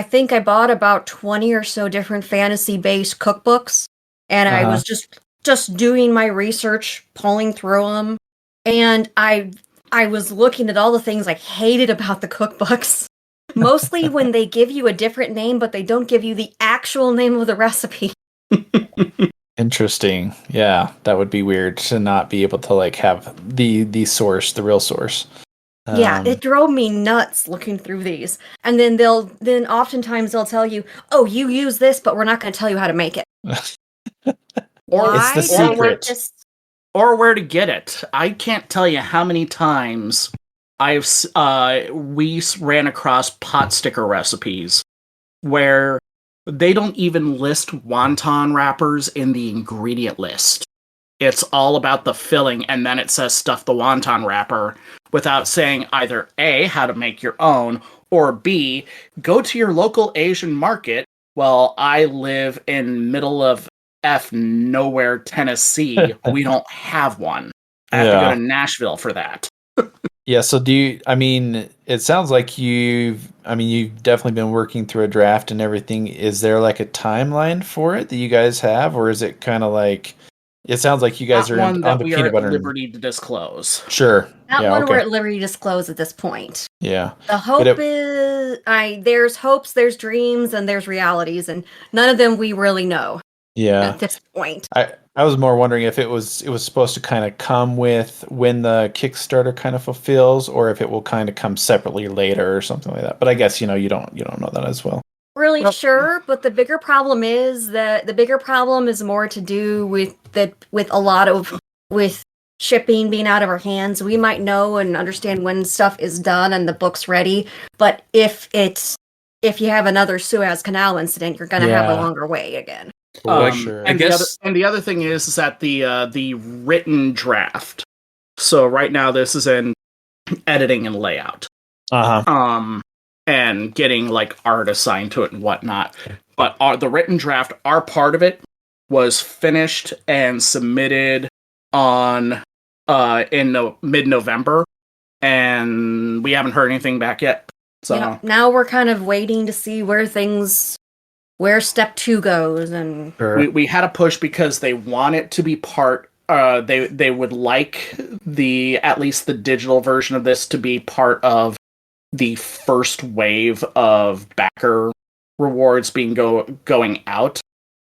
think I bought about 20 or so different fantasy-based cookbooks, and I was just doing my research, pulling through them, and I was looking at all the things I hated about the cookbooks. Mostly when they give you a different name, but they don't give you the actual name of the recipe. Interesting. Yeah, that would be weird to not be able to have the source, the real source. Yeah, it drove me nuts looking through these. And then oftentimes they'll tell you, "Oh, you use this, but we're not going to tell you how to make it." Or it's the secret. Or where to get it. I can't tell you how many times we ran across pot sticker recipes where they don't even list wonton wrappers in the ingredient list. It's all about the filling, and then it says stuff the wonton wrapper without saying either A, how to make your own, or B, go to your local Asian market. Well, I live in middle of nowhere, Tennessee. We don't have one. I have to go to Nashville for that. Yeah, so it sounds like you've definitely been working through a draft and everything. Is there a timeline for it that you guys have, or is it kind of it sounds like you guys are on the peanut butter. At liberty to disclose. Sure. We're at liberty to disclose at this point. Yeah. The hope is, there's hopes, there's dreams, and there's realities, and none of them we really know. Yeah. At this point. I was more wondering if it was supposed to kind of come with when the Kickstarter kind of fulfills, or if it will kind of come separately later or something like that. But I guess you don't know that as well. Really sure, but the bigger problem is more to do with shipping being out of our hands. We might know and understand when stuff is done and the book's ready, but if you have another Suez Canal incident, you're going to have a longer wait again. Sure. And the other thing is that the written draft. So right now this is in editing and layout. And getting art assigned to it and whatnot. But the written draft, our part of it, was finished and submitted on in mid-November, and we haven't heard anything back yet. So now we're kind of waiting to see where step 2 goes, and we had a push because they want it to be part. They would like at least the digital version of this to be part of the first wave of backer rewards being going out,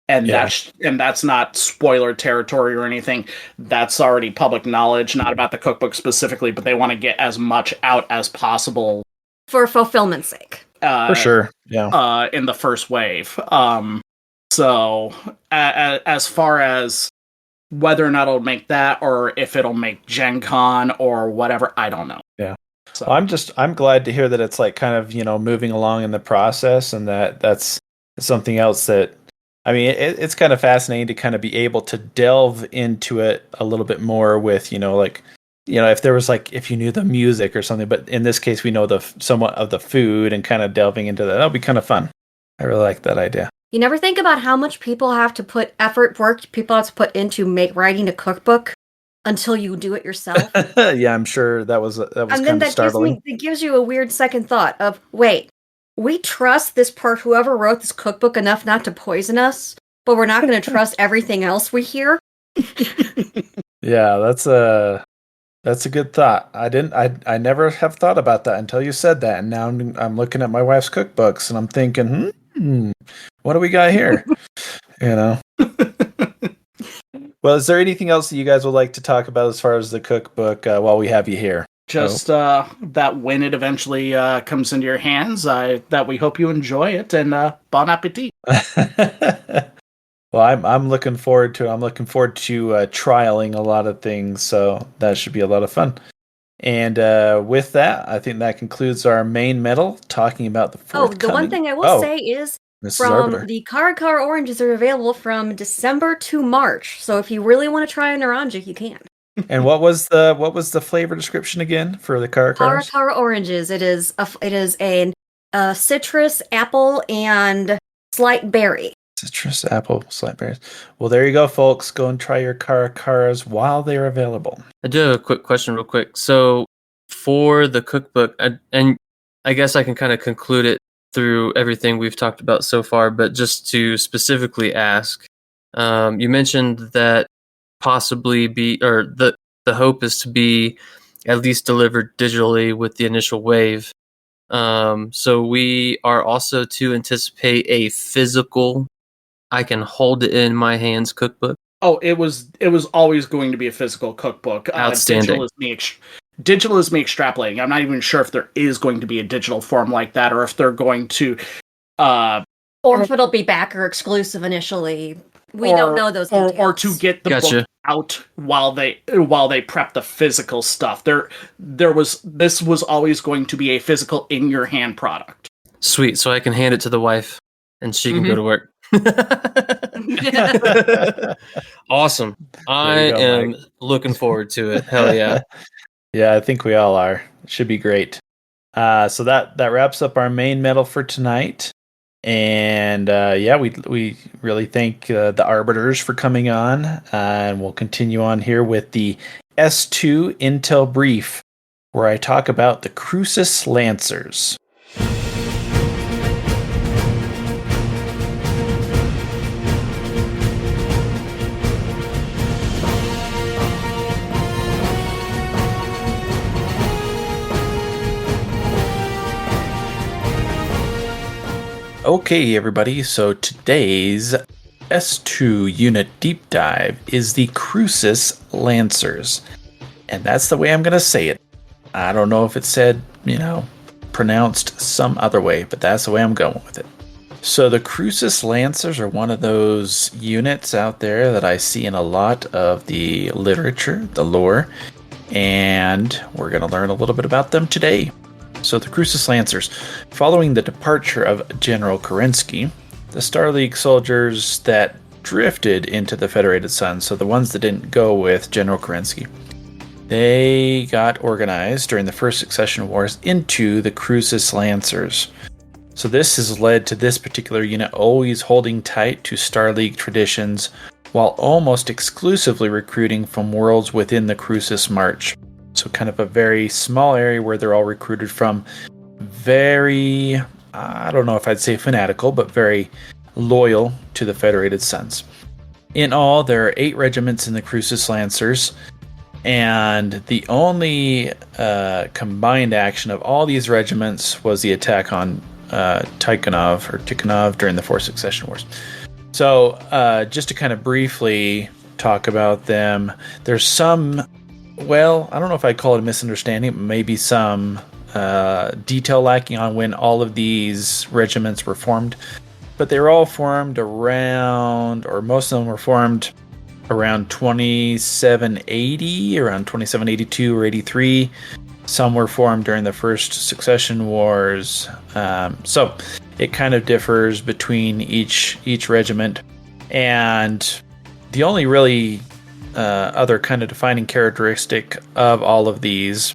and that's not spoiler territory or anything. That's already public knowledge, not about the cookbook specifically, but they want to get as much out as possible for fulfillment's sake. For sure, yeah. In the first wave. So as far as Whether or not it'll make that, or if it'll make Gen Con or whatever, I don't know. Yeah. So Well, I'm glad to hear that it's like kind of, moving along in the process, and that's something else that, I mean, it's kind of fascinating to kind of be able to delve into it a little bit more with, if there was like, if you knew the music or something, but in this case, we know somewhat of the food, and kind of delving into that. That'll be kind of fun. I really like that idea. You never think about how much people have to put work people have to put into writing a cookbook until you do it yourself. Yeah, I'm sure that was and kind then of that startling. gives you a weird second thought of, wait, we trust whoever wrote this cookbook enough not to poison us, but we're not going to trust everything else we hear. Yeah, that's a good thought. I never have thought about that until you said that, and now I'm looking at my wife's cookbooks and I'm thinking, what do we got here? Well, is there anything else that you guys would like to talk about as far as the cookbook while we have you here? Just that when it eventually comes into your hands, that we hope you enjoy it, and bon appetit. Well, I'm looking forward to it. I'm looking forward to trialing a lot of things, so that should be a lot of fun. And with that, I think that concludes our main medal, talking about the forthcoming... the one thing I will say is, Mrs. Arbiter. the Car oranges are available from December to March, so if you really want to try an orange, you can. And what was the flavor description again for the Car? Oranges. It is a citrus, apple, and slight berry. Citrus, apple, slight berries. Well, there you go, folks. Go and try your Cars while they're available. I do have a quick question real quick. So for the cookbook, and I guess I can kind of conclude it through everything we've talked about so far, but just to specifically ask, you mentioned that possibly the hope is to be at least delivered digitally with the initial wave. So we are also to anticipate a physical, I can hold it in my hands cookbook. Oh, it was always going to be a physical cookbook. Outstanding. Digital is me extrapolating. I'm not even sure if there is going to be a digital form like that, or if they're going to, or if it'll be backer exclusive initially. We don't know those details. Or to get the book out while they prep the physical stuff. This was always going to be a physical in your hand product. Sweet, so I can hand it to the wife and she can go to work. Awesome. I am looking forward to it. Hell yeah. Yeah, I think we all are. It should be great. So that wraps up our main medal for tonight. And we really thank the Arbiters for coming on. And we'll continue on here with the S2 Intel Brief, where I talk about the Crucis Lancers. Okay, everybody, so today's S2 unit deep dive is the Crucis Lancers. And that's the way I'm going to say it. I don't know if it's said, pronounced some other way, but that's the way I'm going with it. So the Crucis Lancers are one of those units out there that I see in a lot of the literature, the lore, and we're going to learn a little bit about them today. So the Crucis Lancers, following the departure of General Kerensky, the Star League soldiers that drifted into the Federated Sun, so the ones that didn't go with General Kerensky, they got organized during the First Succession Wars into the Crucis Lancers. So this has led to this particular unit always holding tight to Star League traditions while almost exclusively recruiting from worlds within the Crucis March. So kind of a very small area where they're all recruited from. Very, I don't know if I'd say fanatical, but very loyal to the Federated Sons. In all, there are 8 regiments in the Crucis Lancers, and the only combined action of all these regiments was the attack on Tikhonov during the Fourth Succession Wars. So just to kind of briefly talk about them, there's some... Well, I don't know if I'd call it a misunderstanding, but maybe some detail lacking on when all of these regiments were formed. But they were all formed around, or most of them were formed around 2780, around 2782 or 83. Some were formed during the first succession wars. So it kind of differs between each regiment. And the only really other kind of defining characteristic of all of these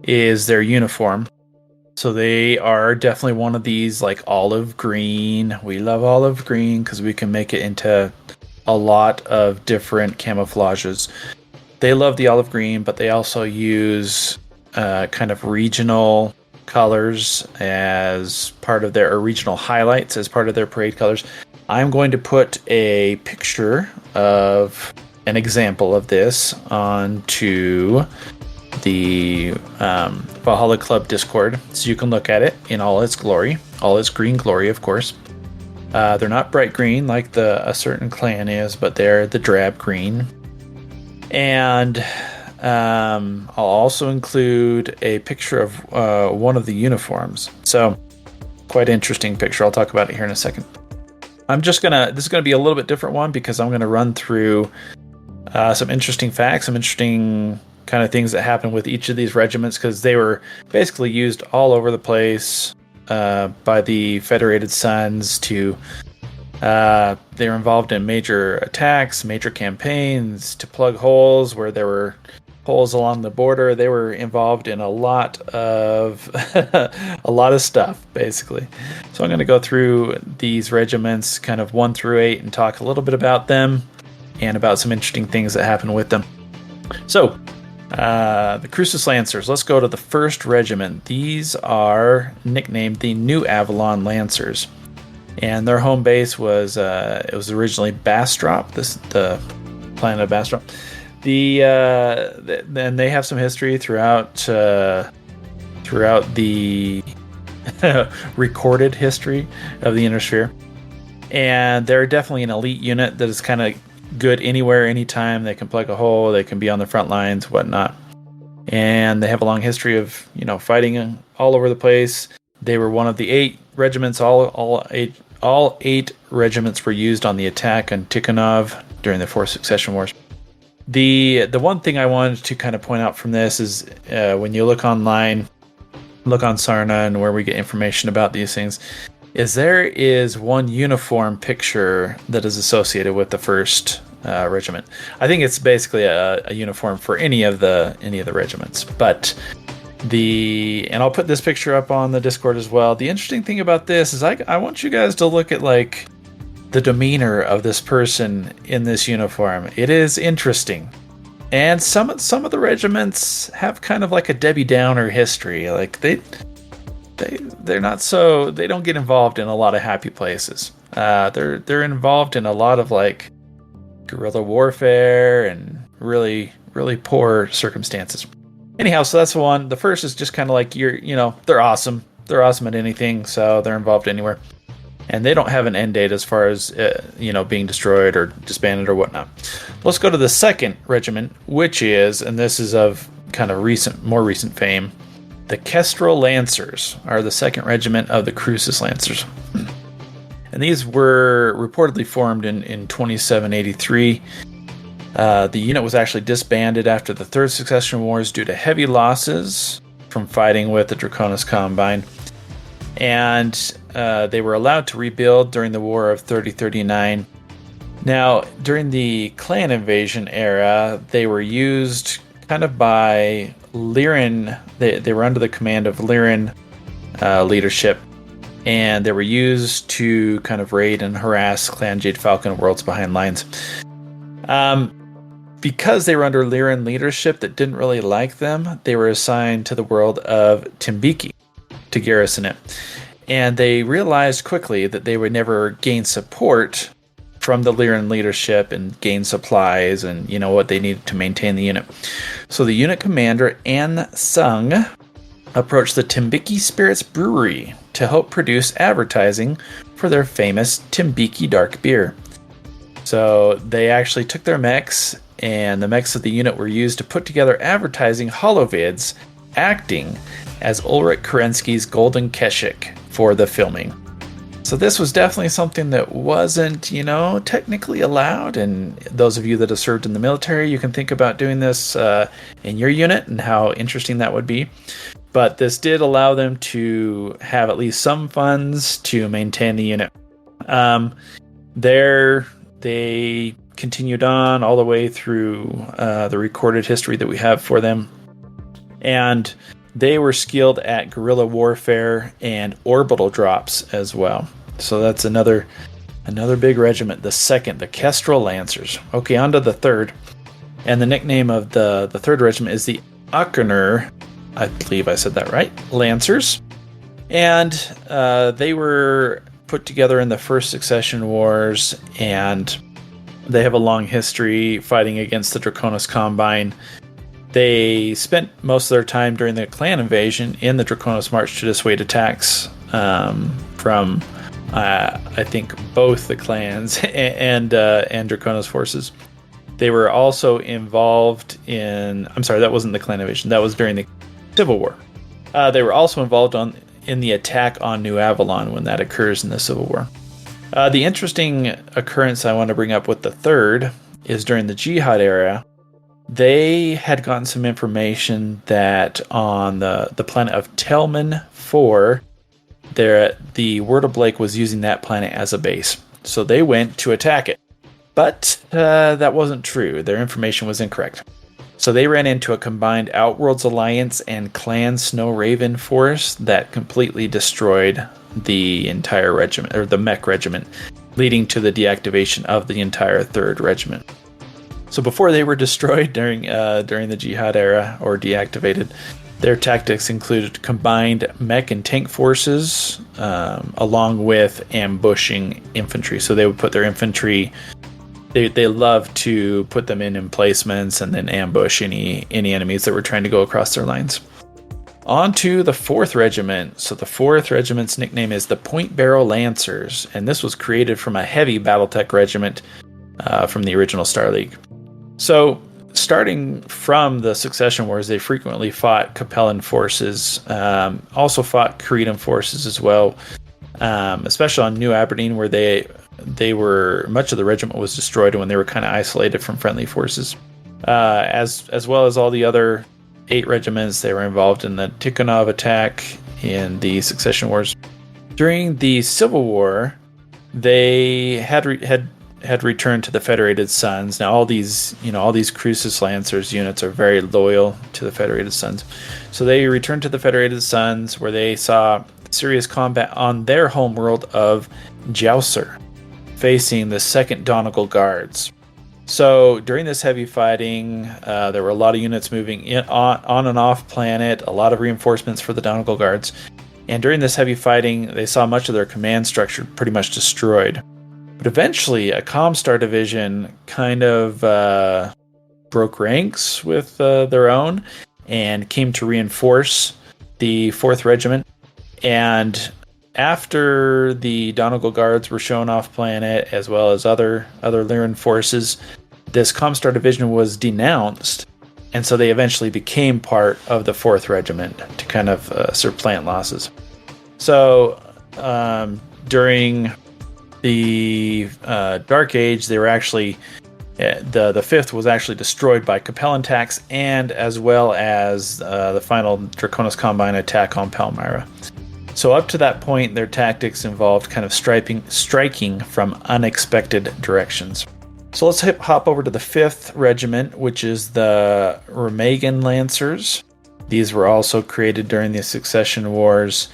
is their uniform. So they are definitely one of these, like olive green. We love olive green because we can make it into a lot of different camouflages. They love the olive green, but they also use kind of regional colors as part of their regional highlights, as part of their parade colors. I'm going to put a picture of an example of this onto the Valhalla Club Discord, so you can look at it in all its glory, all its green glory, of course. They're not bright green like a certain clan is, but they're the drab green. And I'll also include a picture of one of the uniforms. So, quite interesting picture. I'll talk about it here in a second. This is gonna be a little bit different one because I'm gonna run through some interesting facts, some interesting kind of things that happened with each of these regiments, because they were basically used all over the place by the Federated Sons to they were involved in major attacks, major campaigns, to plug holes where there were holes along the border. They were involved in a lot of stuff, basically. So I'm going to go through these regiments kind of 1 through 8 and talk a little bit about them and about some interesting things that happened with them. So the Crucis Lancers. Let's go to the first regiment. These are nicknamed the New Avalon Lancers, and their home base was it was originally Bastrop, the planet of Bastrop. Then they have some history throughout the recorded history of the Inner Sphere, and they're definitely an elite unit that is kind of good anywhere, anytime. They can plug a hole, they can be on the front lines, whatnot, and they have a long history of fighting all over the place. They were one of the 8 regiments. All eight regiments were used on the attack on Tikhonov during the 4 succession wars. The one thing I wanted to kind of point out from this is when you look online, look on Sarna and where we get information about these things, is there is one uniform picture that is associated with the first regiment. I think it's basically a uniform for any of the regiments, but and I'll put this picture up on the Discord as well. The interesting thing about this is I want you guys to look at like the demeanor of this person in this uniform. It is interesting. And some of the regiments have kind of like a Debbie Downer history. Like they're not so, they don't get involved in a lot of happy places. They're involved in a lot of like guerrilla warfare and really, really poor circumstances. Anyhow, so that's the one. The first is just kind of like they're awesome. They're awesome at anything, so they're involved anywhere. And they don't have an end date as far as being destroyed or disbanded or whatnot. Let's go to the second regiment, which is, and this is of kind of more recent fame, the Kestrel Lancers are the second regiment of the Crucis Lancers. And these were reportedly formed in 2783. The unit was actually disbanded after the Third Succession Wars due to heavy losses from fighting with the Draconis Combine. And they were allowed to rebuild during the War of 3039. Now, during the clan invasion era, they were used kind of by Lyran. They were under the command of Lyran leadership, and they were used to kind of raid and harass Clan Jade Falcon Worlds Behind Lines. Because they were under Lyran leadership that didn't really like them, they were assigned to the world of Timbiki to garrison it. And they realized quickly that they would never gain support from the Lyran leadership and gain supplies and what they needed to maintain the unit. So the unit commander, An Sung, approached the Timbiki Spirits Brewery to help produce advertising for their famous Timbiki dark beer. So they actually took their mechs, and the mechs of the unit were used to put together advertising holovids acting as Ulrich Kerensky's Golden Keshik for the filming. So this was definitely something that wasn't, technically allowed. And those of you that have served in the military, you can think about doing this in your unit and how interesting that would be. But this did allow them to have at least some funds to maintain the unit. They continued on all the way through the recorded history that we have for them. And they were skilled at guerrilla warfare and orbital drops as well. So that's another big regiment. The second, the Kestrel Lancers. Okay, on to the third. And the nickname of the third regiment is the Akkener, I believe I said that right, Lancers. And they were put together in the First Succession Wars, and they have a long history fighting against the Draconis Combine. They spent most of their time during the clan invasion in the Draconis March to dissuade attacks from, I think, both the clans and Draconis forces. They were also involved in... I'm sorry, that wasn't the clan invasion. That was during the Civil War. They were also involved in the attack on New Avalon when that occurs in the Civil War. The interesting occurrence I want to bring up with the third is during the Jihad era. They had gotten some information that on the planet of Telman 4, the Word of Blake was using that planet as a base. So they went to attack it. But that wasn't true. Their information was incorrect. So they ran into a combined Outworlds Alliance and Clan Snow Raven force that completely destroyed the entire regiment, or the Mech regiment, leading to the deactivation of the entire 3rd regiment. So before they were destroyed during the Jihad era, or deactivated, their tactics included combined mech and tank forces, along with ambushing infantry. So they would put their infantry... They love to put them in emplacements and then ambush any enemies that were trying to go across their lines. On to the 4th Regiment. So the 4th Regiment's nickname is the Point Barrel Lancers, and this was created from a heavy Battletech regiment from the original Star League. So starting from the Succession Wars, they frequently fought Capellan forces, also fought Cretan forces as well, especially on New Aberdeen, where much of the regiment was destroyed when they were kind of isolated from friendly forces. As well as all the other 8 regiments, they were involved in the Tikhonov attack in the Succession Wars. During the Civil War, they had returned to the Federated Sons. Now all these Crucis Lancers units are very loyal to the Federated Sons. So they returned to the Federated Sons, where they saw serious combat on their homeworld of Jouser, facing the 2nd Donegal Guards. So during this heavy fighting, there were a lot of units moving on and off planet, a lot of reinforcements for the Donegal Guards. And during this heavy fighting, they saw much of their command structure pretty much destroyed. But eventually, a Comstar division kind of broke ranks with their own and came to reinforce the 4th Regiment. And after the Donegal Guards were shown off planet, as well as other Lyran forces, this Comstar division was denounced, and so they eventually became part of the 4th Regiment to kind of supplant losses. So during the Dark Age, they were actually the 5th was actually destroyed by Capellan attacks, and as well as the final Draconis Combine attack on Palmyra. So up to that point, their tactics involved kind of striking from unexpected directions. So let's hop over to the 5th Regiment, which is the Remagen Lancers. These were also created during the Succession Wars.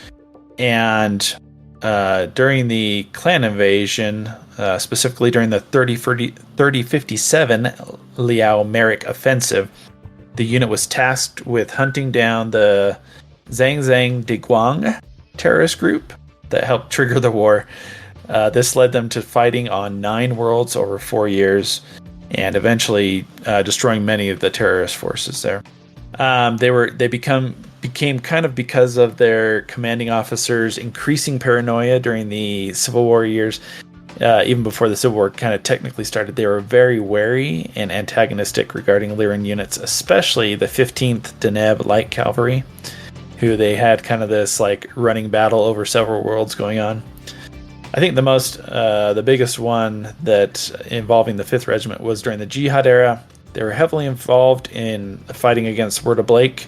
And during the clan invasion, specifically during the 3057 Liao Merrick offensive, the unit was tasked with hunting down the Zhang Zhang Diguang terrorist group that helped trigger the war. This led them to fighting on 9 worlds over 4 years, and eventually destroying many of the terrorist forces there. They became kind of, because of their commanding officers' increasing paranoia during the Civil War years. Even before the Civil War kind of technically started, they were very wary and antagonistic regarding Lyran units, especially the 15th Deneb Light Cavalry, who they had kind of this like running battle over several worlds going on. I think the biggest one that involving the 5th Regiment was during the Jihad era. They were heavily involved in fighting against Werda Blake,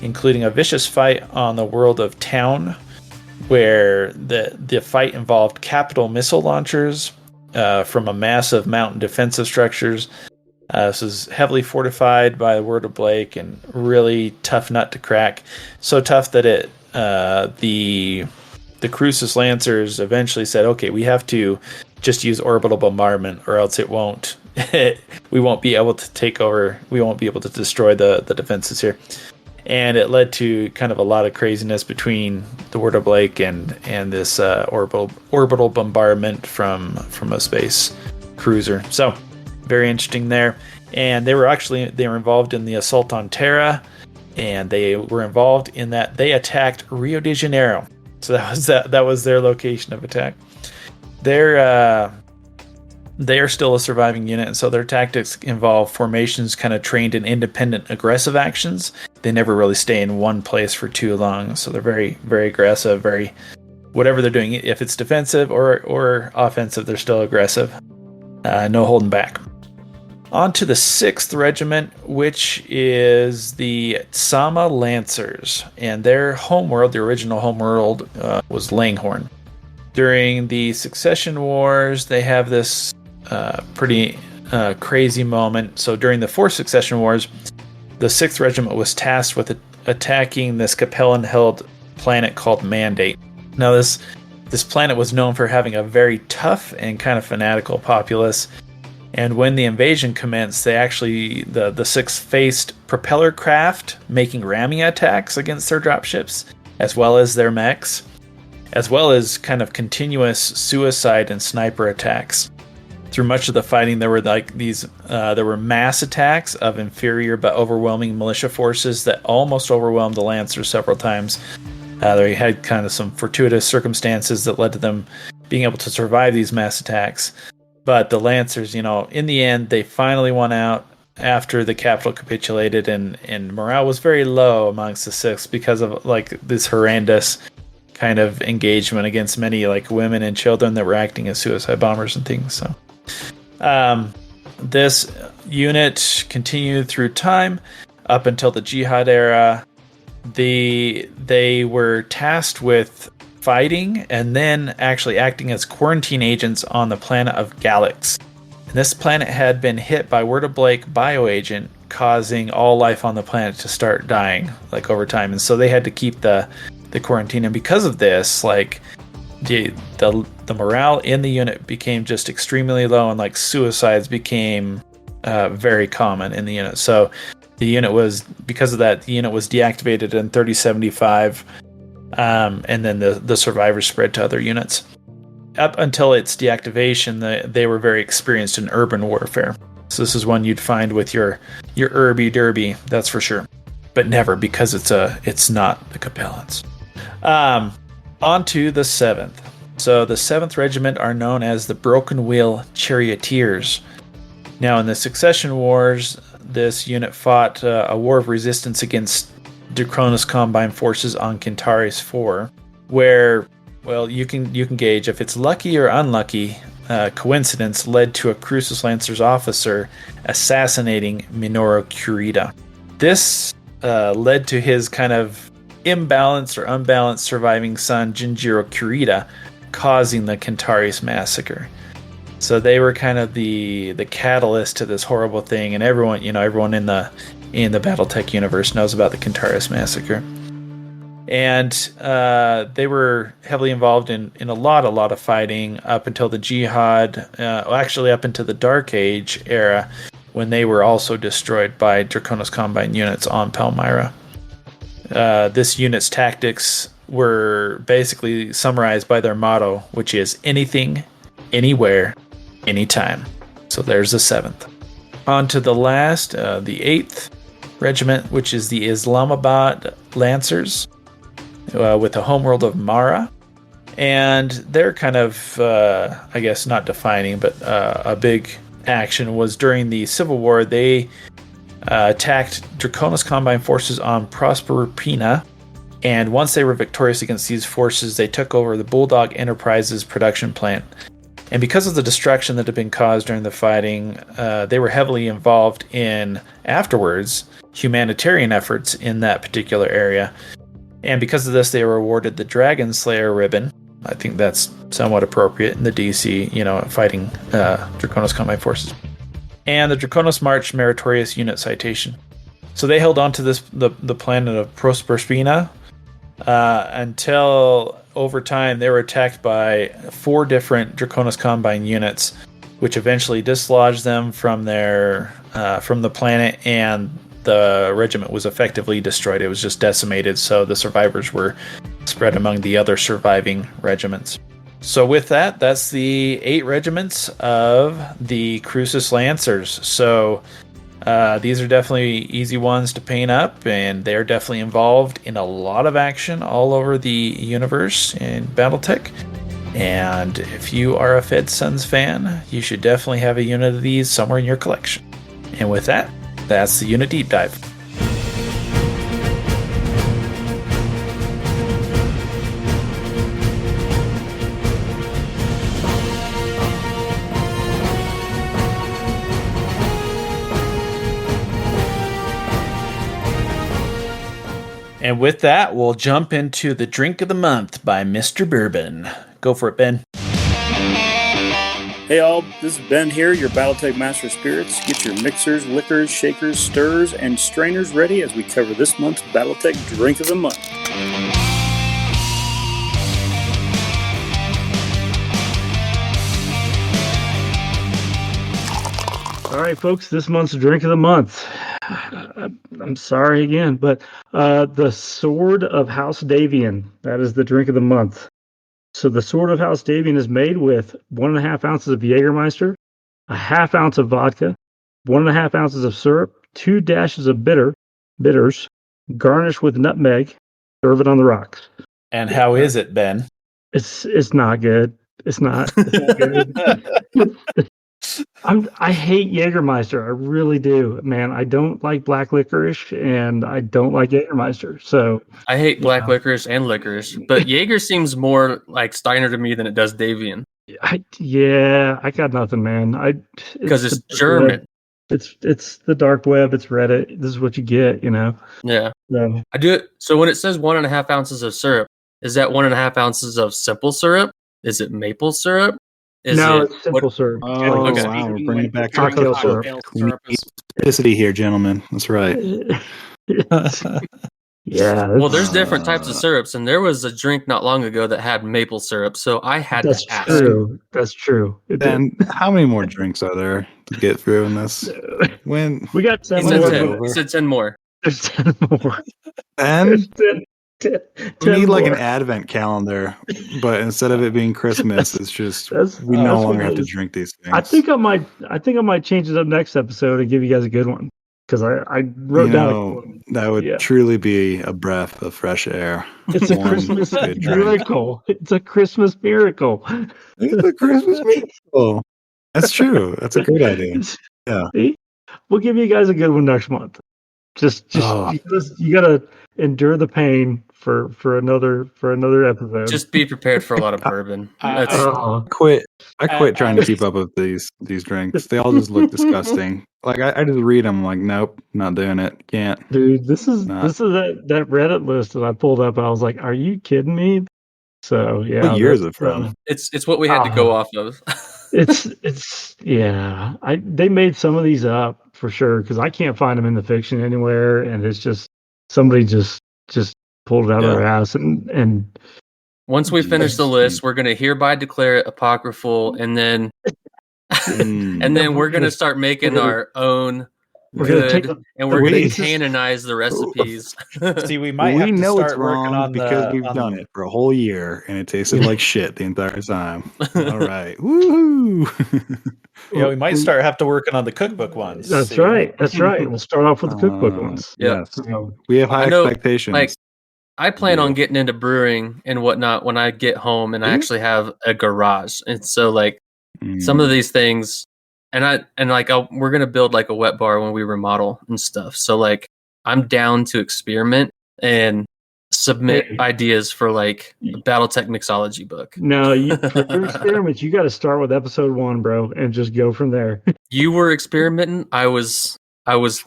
including a vicious fight on the world of Town, where the fight involved capital missile launchers from a massive mountain defensive structures. This is heavily fortified by the Werda Blake and really tough nut to crack. So tough that the Crucis Lancers eventually said, okay, we have to just use orbital bombardment or else it won't we won't be able to take over, we won't be able to destroy the defenses here. And it led to kind of a lot of craziness between the Werda Blake and this orbital bombardment from a space cruiser. So very interesting there. And they were involved in the assault on Terra, and they were involved in that they attacked Rio de Janeiro. So that was their location of attack. They are still a surviving unit, and so their tactics involve formations kind of trained in independent aggressive actions. They never really stay in one place for too long, so they're very, very aggressive, very whatever they're doing. If it's defensive or offensive, they're still aggressive. No holding back. On to the 6th Regiment, which is the Sama Lancers, and their homeworld, the original homeworld, was Langhorn. During the Succession Wars, they have this pretty crazy moment. So during the 4th Succession Wars, the 6th Regiment was tasked with attacking this Capellan-held planet called Mandate. Now, this planet was known for having a very tough and kind of fanatical populace. And when the invasion commenced, the 6th faced propeller craft making ramming attacks against their dropships, as well as their mechs, as well as kind of continuous suicide and sniper attacks. Through much of the fighting, there were there were mass attacks of inferior but overwhelming militia forces that almost overwhelmed the Lancers several times. They had kind of some fortuitous circumstances that led to them being able to survive these mass attacks. But the Lancers, in the end, they finally won out after the capital capitulated, and morale was very low amongst the 6th because of this horrendous kind of engagement against many women and children that were acting as suicide bombers and things. So this unit continued through time up until the Jihad era. They were tasked with fighting and then actually acting as quarantine agents on the planet of Galax. And this planet had been hit by Werda Blake bioagent, causing all life on the planet to start dying over time. And so they had to keep the quarantine. And because of this, the morale in the unit became just extremely low, and suicides became very common in the unit. So because of that, the unit was deactivated in 3075. And then the survivors spread to other units. Up until its deactivation, they were very experienced in urban warfare. So this is one you'd find with your Irby Derby, that's for sure. But never because it's not the Capellans. On to the 7th. So the 7th Regiment are known as the Broken Wheel Charioteers. Now in the Succession Wars, this unit fought a war of resistance against Draconis Combine forces on Kentaris 4, where, you can gauge if it's lucky or unlucky. Coincidence led to a Crucis Lancers officer assassinating Minoru Kurita. This led to his kind of imbalanced or unbalanced surviving son, Jinjiro Kurita, causing the Kentaris massacre. So they were kind of the catalyst to this horrible thing, and everyone in the BattleTech universe knows about the Kentaris massacre. And they were heavily involved in a lot of fighting up until the Jihad, actually up into the Dark Age era, when they were also destroyed by Draconis Combine units on Palmyra. This unit's tactics were basically summarized by their motto, which is anything, anywhere, anytime. So there's the 7th. On to the last, the 8th Regiment, which is the Islamabad Lancers, with a homeworld of Mara. And they're kind of, I guess, not defining, but a big action was during the Civil War. They attacked Draconis Combine forces on Prosperupina And once they were victorious against these forces, they took over the Bulldog Enterprises production plant. And because of the destruction that had been caused during the fighting, they were heavily involved in, afterwards, humanitarian efforts in that particular area. And because of this, they were awarded the Dragon Slayer ribbon. I think that's somewhat appropriate in the DC, fighting Draconos Combine Forces. And the Draconos March Meritorious Unit Citation. So they held on to the planet of Proserpina until, over time, they were attacked by 4 different Draconos Combine units, which eventually dislodged them from the planet, and the regiment was effectively destroyed. It was just decimated, so the survivors were spread among the other surviving regiments. So with that, that's the 8 regiments of the Crucis Lancers. So these are definitely easy ones to paint up, and they're definitely involved in a lot of action all over the universe in Battletech. And if you are a Fed Sons fan, you should definitely have a unit of these somewhere in your collection. And with that, that's the unit deep dive. And with that, we'll jump into the drink of the month by Mr. BourBen. Go for it, Ben. Hey all, this is Ben here, your Battletech Master of Spirits. Get your mixers, liquors, shakers, stirrers, and strainers ready as we cover this month's Battletech Drink of the Month. All right, folks, this month's drink of the month. I'm sorry again, but the Sword of House Davian, that is the drink of the month. So the Sword of House Davian is made with 1.5 ounces of Jägermeister, a half ounce of vodka, 1.5 ounces of syrup, 2 dashes of bitters, garnished with nutmeg. Serve it on the rocks. And how is it, Ben? It's not good. It's not good. I hate Jägermeister. I really do, man. I don't like black licorice, and I don't like Jägermeister. So I hate black licorice and licorice, but Jaeger seems more like Steiner to me than it does Davian. I got nothing, man. Because it's German. It's the dark web. It's Reddit. This is what you get, Yeah. So, I do it. So when it says 1.5 ounces of syrup, is that 1.5 ounces of simple syrup? Is it maple syrup? it's simple syrup. Oh, Okay. wow. We're bringing back Cocktail syrup. simplicity here, gentlemen. That's right. Yeah. Well, there's different types of syrups, and there was a drink not long ago that had maple syrup, so I had to ask. True. That's true. Ben, how many more drinks are there to get through in this? When We got He 7 said more. 10. He said 10 more. There's 10 more. Ben, There's 10 we need like an more. advent calendar, but instead of it being Christmas, it's just we no that's longer what have it to is. drink these things. I think I might change it up next episode and give you guys a good one, because I wrote down that would truly be a breath of fresh air. it's a One Christmas good drink. miracle. It's a Christmas miracle. It's a Christmas miracle. That's true. That's a good idea. Yeah. See? We'll give you guys a good one next month. Just you gotta endure the pain for another episode. Just be prepared for a lot of bourbon. That's Oh, I quit trying to keep up with these drinks. They all just look disgusting. Like I just read them like, nope, not doing it. Can't. dude, this is that Reddit list that I pulled up. I was like, are you kidding me? So yeah, What year is it from? it's what we had to go off of. It's yeah. They made some of these up for sure, because I can't find them in the fiction anywhere, and it's just somebody just pulled it out of their ass and Once we finish the list, we're going to hereby declare it apocryphal, and then and then we're going to start making our own we're gonna take good, and we're going to basis. canonize the recipes. See, we might we have to know start it's working wrong on because we've done it for a whole year and it tasted like shit the entire time. All right. Woohoo! Yeah, we might have to working on the cookbook ones. That's right. We'll start off with the cookbook ones. Yeah. Yes. So, We have high I know, expectations. like, I plan on getting into brewing and whatnot when I get home and I actually have a garage. And so, like, some of these things, we're gonna build like a wet bar when we remodel and stuff. So, like, I'm down to experiment, and submit Hey. ideas for like a BattleTech mixology book. No, for your experiments, you got to start with episode 1, bro, and just go from there. You were experimenting. I was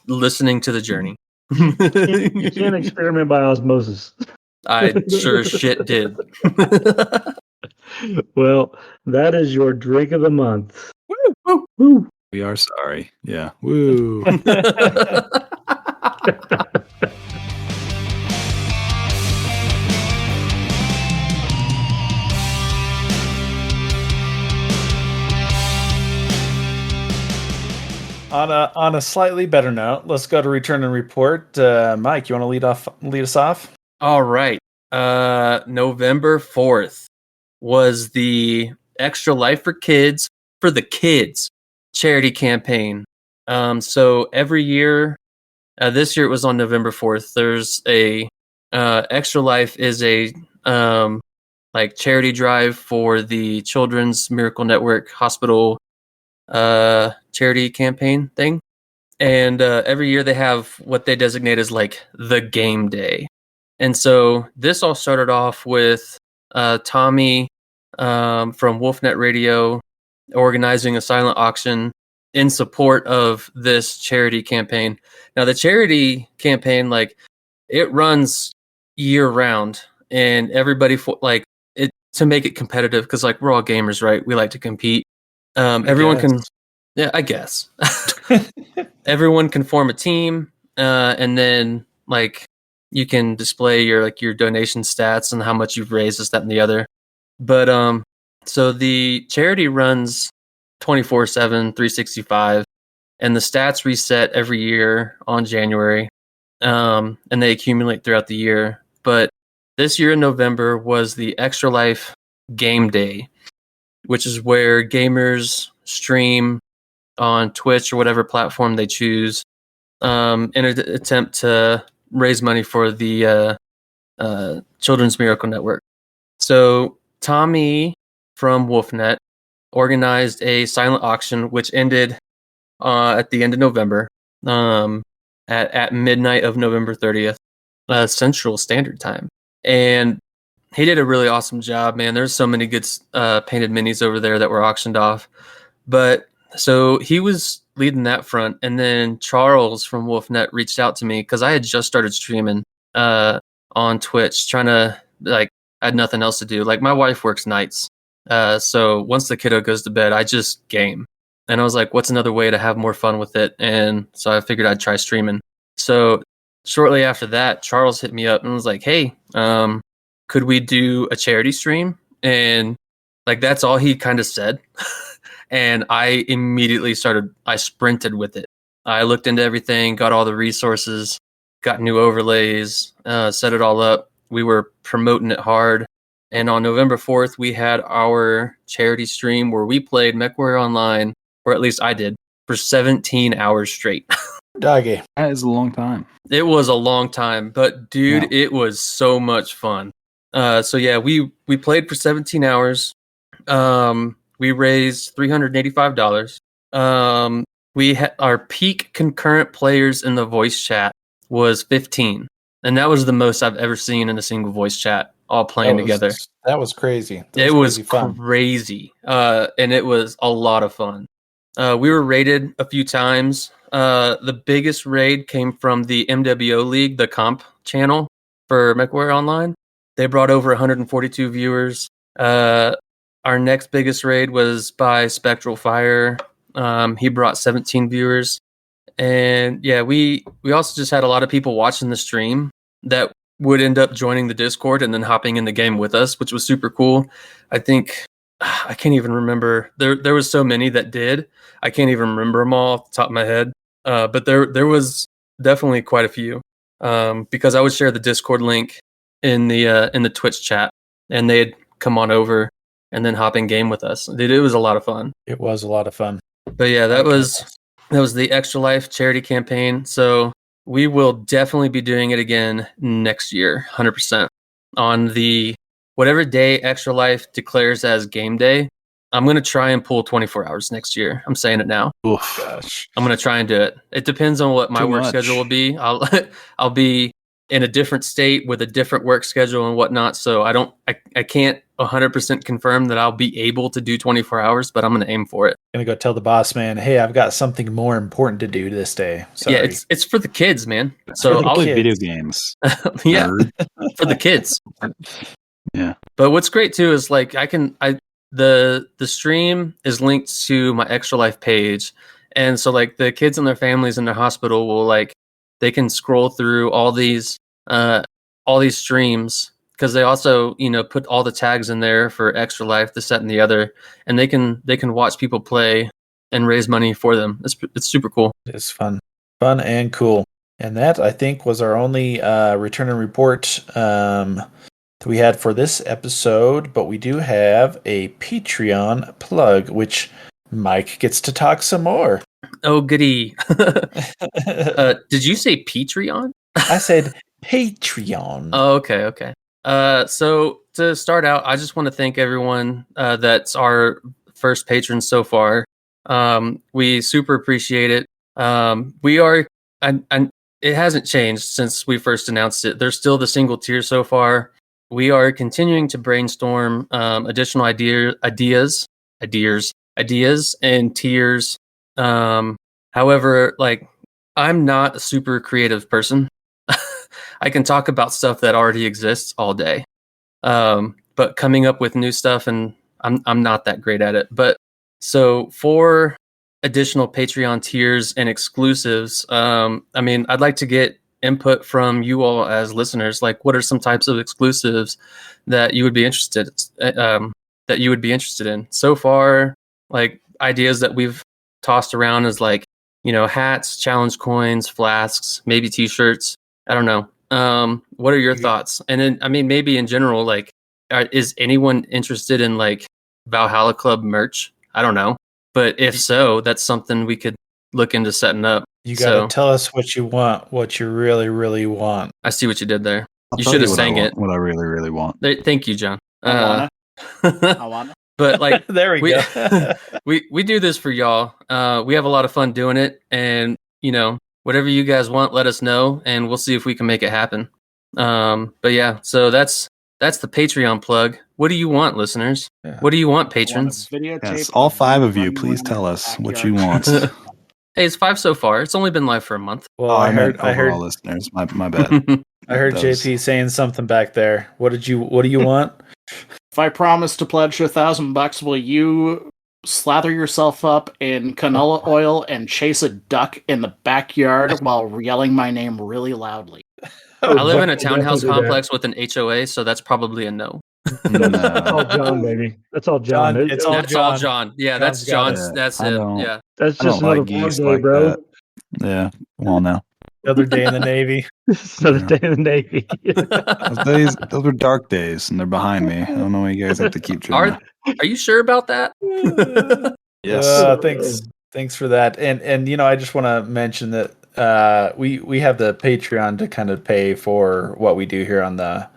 listening to the journey. You can't experiment by osmosis. I sure shit did. Well, that is your drink of the month. Woo, woo. Woo. We are sorry. Yeah. Woo. On a slightly better note, let's go to return and report. Mike, you want to lead us off? All right. November 4th was the Extra Life for Kids for the Kids charity campaign. So every year, this year it was on November 4th. There's a Extra Life is a like charity drive for the Children's Miracle Network Hospital charity campaign thing. And every year they have what they designate as like the game day. And so this all started off with Tommy from WolfNet Radio organizing a silent auction in support of this charity campaign. Now the charity campaign, like, it runs year round, and everybody like it to make it competitive, because like we're all gamers, right? We like to compete. Everyone can, yeah, I guess. Everyone can form a team, and then like you can display your donation stats and how much you've raised, this, that, and the other. But so the charity runs 24/7, 365, and the stats reset every year on January, and they accumulate throughout the year. But this year in November was the Extra Life Game Day, which is where gamers stream on Twitch or whatever platform they choose in an attempt to raise money for the Children's Miracle Network. So Tommy from WolfNet organized a silent auction, which ended at the end of November, at midnight of November 30th, Central Standard Time. And he did a really awesome job, man. There's so many good painted minis over there that were auctioned off. But so he was leading that front, and then Charles from WolfNet reached out to me because I had just started streaming on Twitch, trying to, like, I had nothing else to do. Like, my wife works nights, so once the kiddo goes to bed, I just game. And I was like, what's another way to have more fun with it? And so I figured I'd try streaming. So shortly after that, Charles hit me up and was like, hey, could we do a charity stream? And like, that's all he kind of said. And I immediately I sprinted with it. I looked into everything, got all the resources, got new overlays, set it all up. We were promoting it hard. And on November 4th, we had our charity stream where we played MechWarriors Online, or at least I did, for 17 hours straight. Doggy. That is a long time. It was a long time, but dude, It was so much fun. So yeah, we played for 17 hours. We raised $385. We had our peak concurrent players in the voice chat was 15, and that was the most I've ever seen in a single voice chat, all playing together. That was crazy. It was crazy, and it was a lot of fun. We were raided a few times. The biggest raid came from the MWO League, the comp channel for MechWarriors Online. They brought over 142 viewers. Our next biggest raid was by Spectral Fire. He brought 17 viewers. And yeah, we also just had a lot of people watching the stream that would end up joining the Discord and then hopping in the game with us, which was super cool. I think, I can't even remember. There was so many that did. I can't even remember them all off the top of my head. But there was definitely quite a few, because I would share the Discord link in the Twitch chat, and they'd come on over and then hop in game with us. Dude, it was a lot of fun. It was a lot of fun. But yeah, that was the Extra Life charity campaign. So we will definitely be doing it again next year, 100%. On the whatever day Extra Life declares as game day, I'm going to try and pull 24 hours next year. I'm saying it now. Oof. Gosh. I'm going to try and do it. It depends on what my work schedule will be. I'll be in a different state with a different work schedule and whatnot. So I can't 100% confirm that I'll be able to do 24 hours, but I'm going to aim for it. Gonna go tell the boss man, hey, I've got something more important to do this day. Sorry. Yeah, it's for the kids, man. So I'll I'll play video games. yeah, Nerd. for the kids. Yeah. But what's great too is like the stream is linked to my Extra Life page, and so like the kids and their families in their hospital will like they can scroll through all these streams because they also put all the tags in there for Extra Life, this, that, and the other, and they can watch people play and raise money for them. It's super cool. It's fun and cool. And that I think was our only return and report that we had for this episode. But we do have a Patreon plug, which Mike gets to talk some more. Oh, goody. Did you say Patreon? I said Patreon. Oh, okay. So to start out, I just want to thank everyone that's our first patron so far. We super appreciate it. We are, and it hasn't changed since we first announced it. There's still the single tier so far. We are continuing to brainstorm additional ideas and tiers. However, like I'm not a super creative person. I can talk about stuff that already exists all day. But coming up with new stuff, and I'm not that great at it. But so for additional Patreon tiers and exclusives, I'd like to get input from you all as listeners. Like, what are some types of exclusives that you would be interested in? So far, like ideas that we've tossed around is like, hats, challenge coins, flasks, maybe t-shirts. I don't know. What are your thoughts? And then, maybe in general, like, is anyone interested in like Valhalla Club merch? I don't know. But if so, that's something we could look into setting up. You got to tell us what you want, what you really, really want. I see what you did there. I'll You tell should have what sang it. What I really, really want. Thank you, John. I want it. But like, There we go. we do this for y'all. We have a lot of fun doing it, and whatever you guys want, let us know, and we'll see if we can make it happen. But yeah, so that's the Patreon plug. What do you want, listeners? Yeah. What do you want, patrons? Yes, all 5 of you, please tell us what you want. Hey, it's 5 so far. It's only been live for a month. Well, I heard listeners. My bad. I heard JP saying something back there. What do you want? If I promise to pledge $1,000, will you slather yourself up in canola oil and chase a duck in the backyard while yelling my name really loudly? I live in a townhouse complex with an HOA, so that's probably a no. That's all John, baby. That's all John. It's all John. Yeah, that's John's. That's it. Yeah, that's just another geese day, like bro. that. Yeah, well, no. Another day in the Navy. Another day in the Navy. Those were dark days, and they're behind me. I don't know why you guys have to keep doing that. Are you sure about that? Yes. Thanks for that. And I just want to mention that we have the Patreon to kind of pay for what we do here on the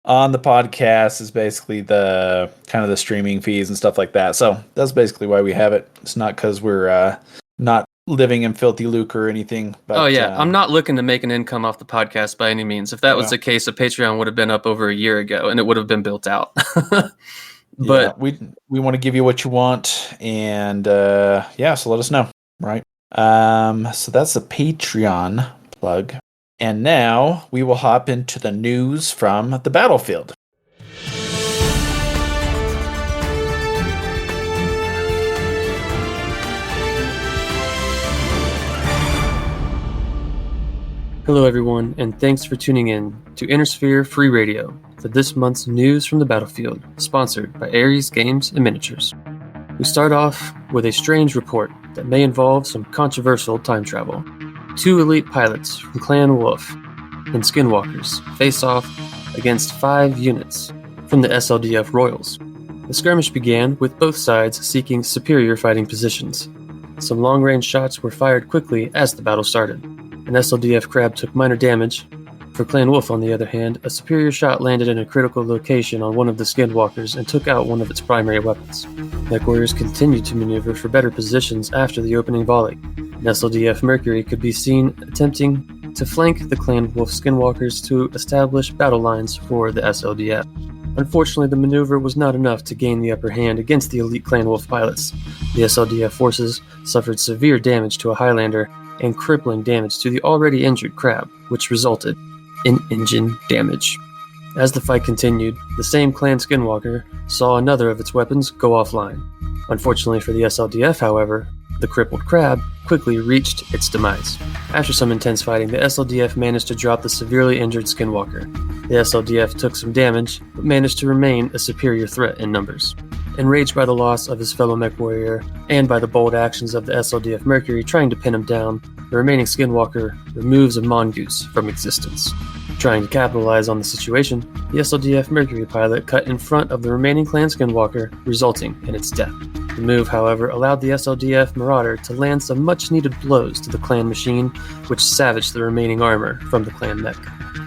podcast, is basically the kind of the streaming fees and stuff like that. So that's basically why we have it. It's not because we're not living in filthy lucre or anything. But, I'm not looking to make an income off the podcast by any means. If that was the case, a Patreon would have been up over a year ago and it would have been built out. But we want to give you what you want, and so let us know, right? So that's the Patreon plug. And now we will hop into the news from the battlefield. Hello, everyone, and thanks for tuning in to Innersphere Free Radio for this month's news from the battlefield, sponsored by Ares Games and Miniatures. We start off with a strange report that may involve some controversial time travel. 2 elite pilots from Clan Wolf and Skinwalkers face off against 5 units from the SLDF Royals. The skirmish began with both sides seeking superior fighting positions. Some long-range shots were fired quickly as the battle started. An SLDF Crab took minor damage. For Clan Wolf, on the other hand, a superior shot landed in a critical location on one of the Skinwalkers and took out one of its primary weapons. MechWarriors continued to maneuver for better positions after the opening volley. An SLDF Mercury could be seen attempting to flank the Clan Wolf Skinwalkers to establish battle lines for the SLDF. Unfortunately, the maneuver was not enough to gain the upper hand against the elite Clan Wolf pilots. The SLDF forces suffered severe damage to a Highlander and crippling damage to the already injured Crab, which resulted in engine damage. As the fight continued, the same Clan Skinwalker saw another of its weapons go offline. Unfortunately for the SLDF, however, the crippled Crab quickly reached its demise. After some intense fighting, the SLDF managed to drop the severely injured Skinwalker. The SLDF took some damage, but managed to remain a superior threat in numbers. Enraged by the loss of his fellow MechWarrior, and by the bold actions of the SLDF Mercury trying to pin him down, the remaining Skinwalker removes a mongoose from existence. Trying to capitalize on the situation, the SLDF Mercury pilot cut in front of the remaining Clan Skinwalker, resulting in its death. The move, however, allowed the SLDF Marauder to land some much-needed blows to the Clan machine, which savaged the remaining armor from the Clan mech.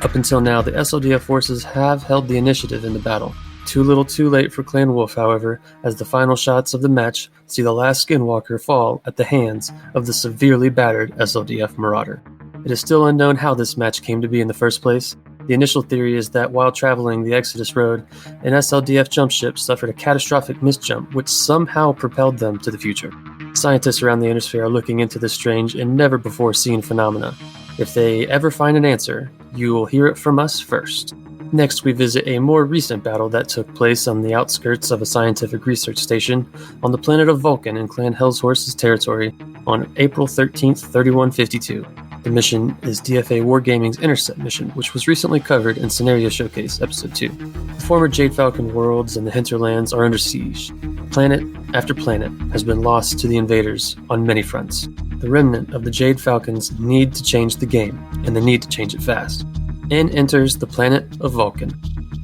Up until now, the SLDF forces have held the initiative in the battle. Too little too late for Clan Wolf, however, as the final shots of the match see the last Skinwalker fall at the hands of the severely battered SLDF Marauder. It is still unknown how this match came to be in the first place. The initial theory is that while traveling the Exodus Road, an SLDF jump ship suffered a catastrophic misjump which somehow propelled them to the future. Scientists around the Innersphere are looking into this strange and never-before-seen phenomena. If they ever find an answer, you will hear it from us first. Next, we visit a more recent battle that took place on the outskirts of a scientific research station on the planet of Vulcan in Clan Hellshorse's territory on April 13th, 3152. The mission is DFA Wargaming's Intercept mission, which was recently covered in Scenario Showcase Episode 2. The former Jade Falcon worlds and the hinterlands are under siege. Planet after planet has been lost to the invaders on many fronts. The remnant of the Jade Falcons need to change the game, and they need to change it fast. In enters the planet of Vulcan.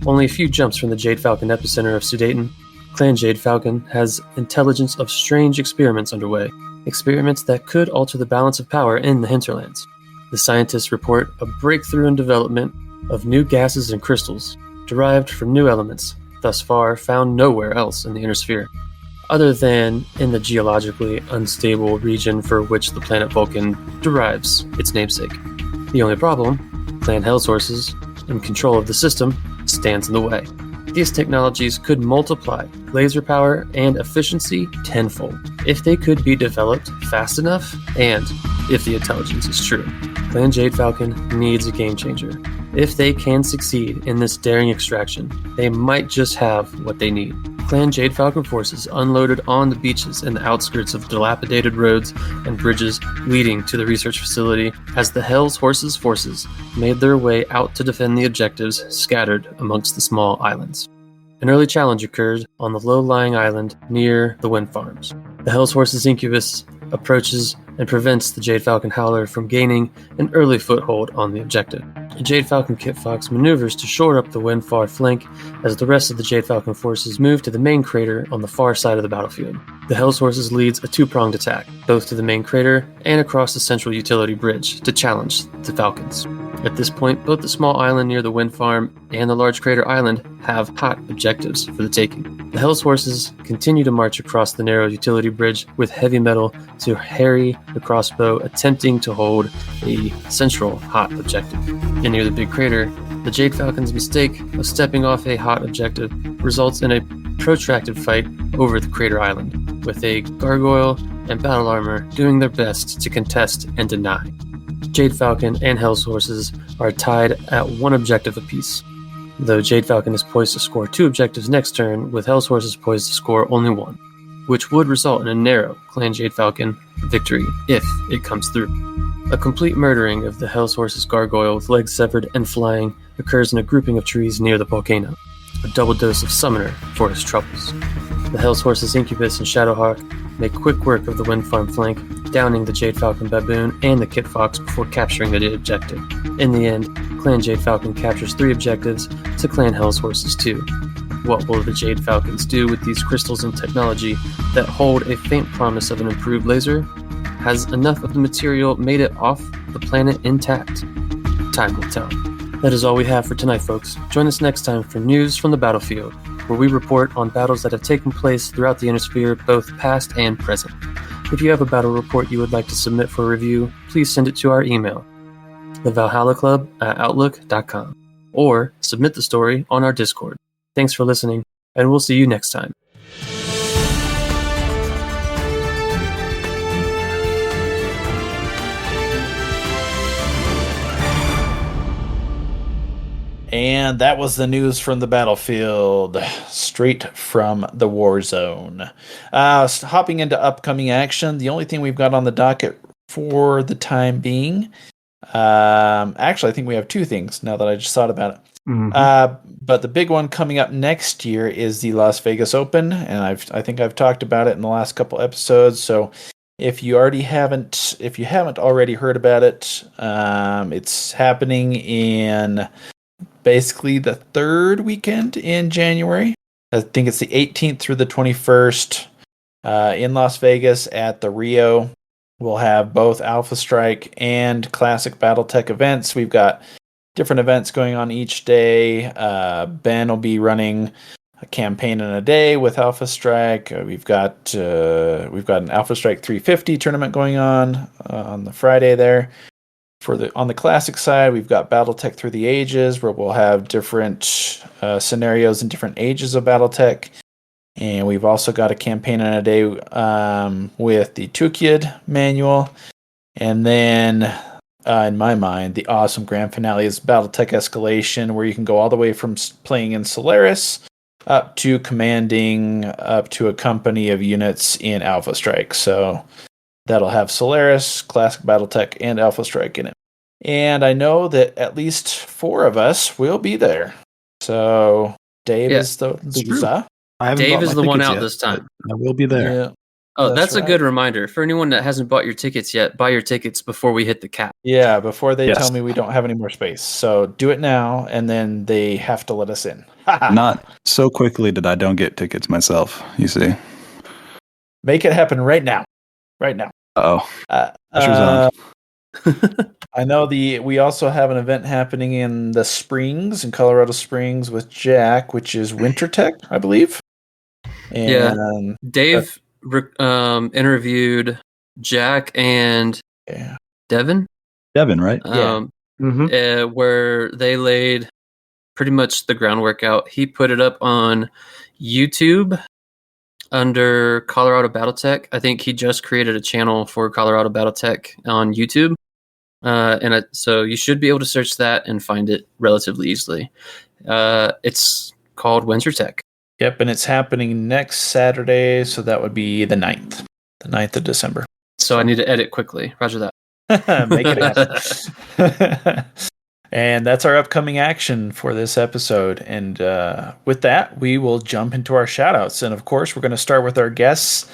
Only a few jumps from the Jade Falcon epicenter of Sudaten, Clan Jade Falcon has intelligence of strange experiments underway. Experiments that could alter the balance of power in the hinterlands. The scientists report a breakthrough in development of new gases and crystals, derived from new elements, thus far found nowhere else in the inner sphere, other than in the geologically unstable region for which the planet Vulcan derives its namesake. The only problem, Clan Hellshorses, in control of the system, stands in the way. These technologies could multiply laser power and efficiency tenfold if they could be developed fast enough and if the intelligence is true. Clan Jade Falcon needs a game changer. If they can succeed in this daring extraction, they might just have what they need. Clan Jade Falcon forces unloaded on the beaches and the outskirts of dilapidated roads and bridges leading to the research facility as the Hellshorses forces made their way out to defend the objectives scattered amongst the small islands. An early challenge occurred on the low-lying island near the wind farms. The Hellshorses Incubus approaches and prevents the Jade Falcon Howler from gaining an early foothold on the objective. The Jade Falcon Kit Fox maneuvers to shore up the Windfar flank as the rest of the Jade Falcon forces move to the main crater on the far side of the battlefield. The Hellshorses leads a two-pronged attack, both to the main crater and across the central utility bridge, to challenge the Falcons. At this point, both the small island near the wind farm and the large crater island have hot objectives for the taking. The Hellshorses continue to march across the narrow utility bridge with heavy metal to harry the crossbow, attempting to hold a central hot objective. And near the big crater, the Jade Falcon's mistake of stepping off a hot objective results in a protracted fight over the crater island, with a gargoyle and battle armor doing their best to contest and deny. Jade Falcon and Hellshorses are tied at one objective apiece, though Jade Falcon is poised to score 2 objectives next turn, with Hellshorses poised to score only 1, which would result in a narrow Clan Jade Falcon victory if it comes through. A complete murdering of the Hellshorses gargoyle with legs severed and flying occurs in a grouping of trees near the volcano, a double dose of Summoner for his troubles. The Hellshorses Incubus and Shadowhawk make quick work of the wind farm flank, downing the Jade Falcon Baboon and the Kit Fox before capturing the objective. In the end, Clan Jade Falcon captures 3 objectives to Clan Hellshorses 2. What will the Jade Falcons do with these crystals and technology that hold a faint promise of an improved laser? Has enough of the material made it off the planet intact? Time will tell. That is all we have for tonight, folks. Join us next time for news from the battlefield, where we report on battles that have taken place throughout the Innersphere, both past and present. If you have a battle report you would like to submit for review, please send it to our email, the Valhalla Club at Outlook.com, or submit the story on our Discord. Thanks for listening, and we'll see you next time. And that was the news from the battlefield, straight from the war zone. Hopping into upcoming action, the only thing we've got on the docket for the time being, actually, I think we have two things now that I just thought about it. But the big one coming up next year is the Las Vegas Open, and I think I've talked about it in the last couple episodes. So if you haven't already heard about it, it's happening in basically the third weekend in January. I think it's the 18th through the 21st in Las Vegas at the Rio. We'll have both Alpha Strike and Classic Battletech events. We've got different events going on each day. Ben will be running a campaign in a day with Alpha Strike. We've got an Alpha Strike 350 tournament going on the Friday there. On the classic side, we've got BattleTech Through the Ages, where we'll have different scenarios and different ages of BattleTech. And we've also got a campaign in a day with the Tukid manual. And then, in my mind, the awesome grand finale is BattleTech Escalation, where you can go all the way from playing in Solaris up to commanding up to a company of units in Alpha Strike. So that'll have Solaris, Classic Battletech, and Alpha Strike in it. And I know that at least 4 of us will be there. So Dave is the loser. Dave is the one out this time. I will be there. Yeah. Oh, that's a good reminder. For anyone that hasn't bought your tickets yet, buy your tickets before we hit the cap. Yeah, before they tell me we don't have any more space. So do it now, and then they have to let us in. Not so quickly that I don't get tickets myself, you see. Make it happen right now. Right now. Uh-oh. I know we also have an event happening in the Springs, in Colorado Springs with Jack, which is WinterTech, I believe. And Dave interviewed Jack and Devin. Devin, right? Where they laid pretty much the groundwork out. He put it up on YouTube under Colorado Battletech. I think he just created a channel for Colorado Battletech on YouTube. So you should be able to search that and find it relatively easily. It's called WinterTech. Yep, and it's happening next Saturday, so that would be the 9th. The 9th of December. So I need to edit quickly. Roger that. Make it happen. And that's our upcoming action for this episode. And with that, we will jump into our shoutouts. And of course, we're going to start with our guests,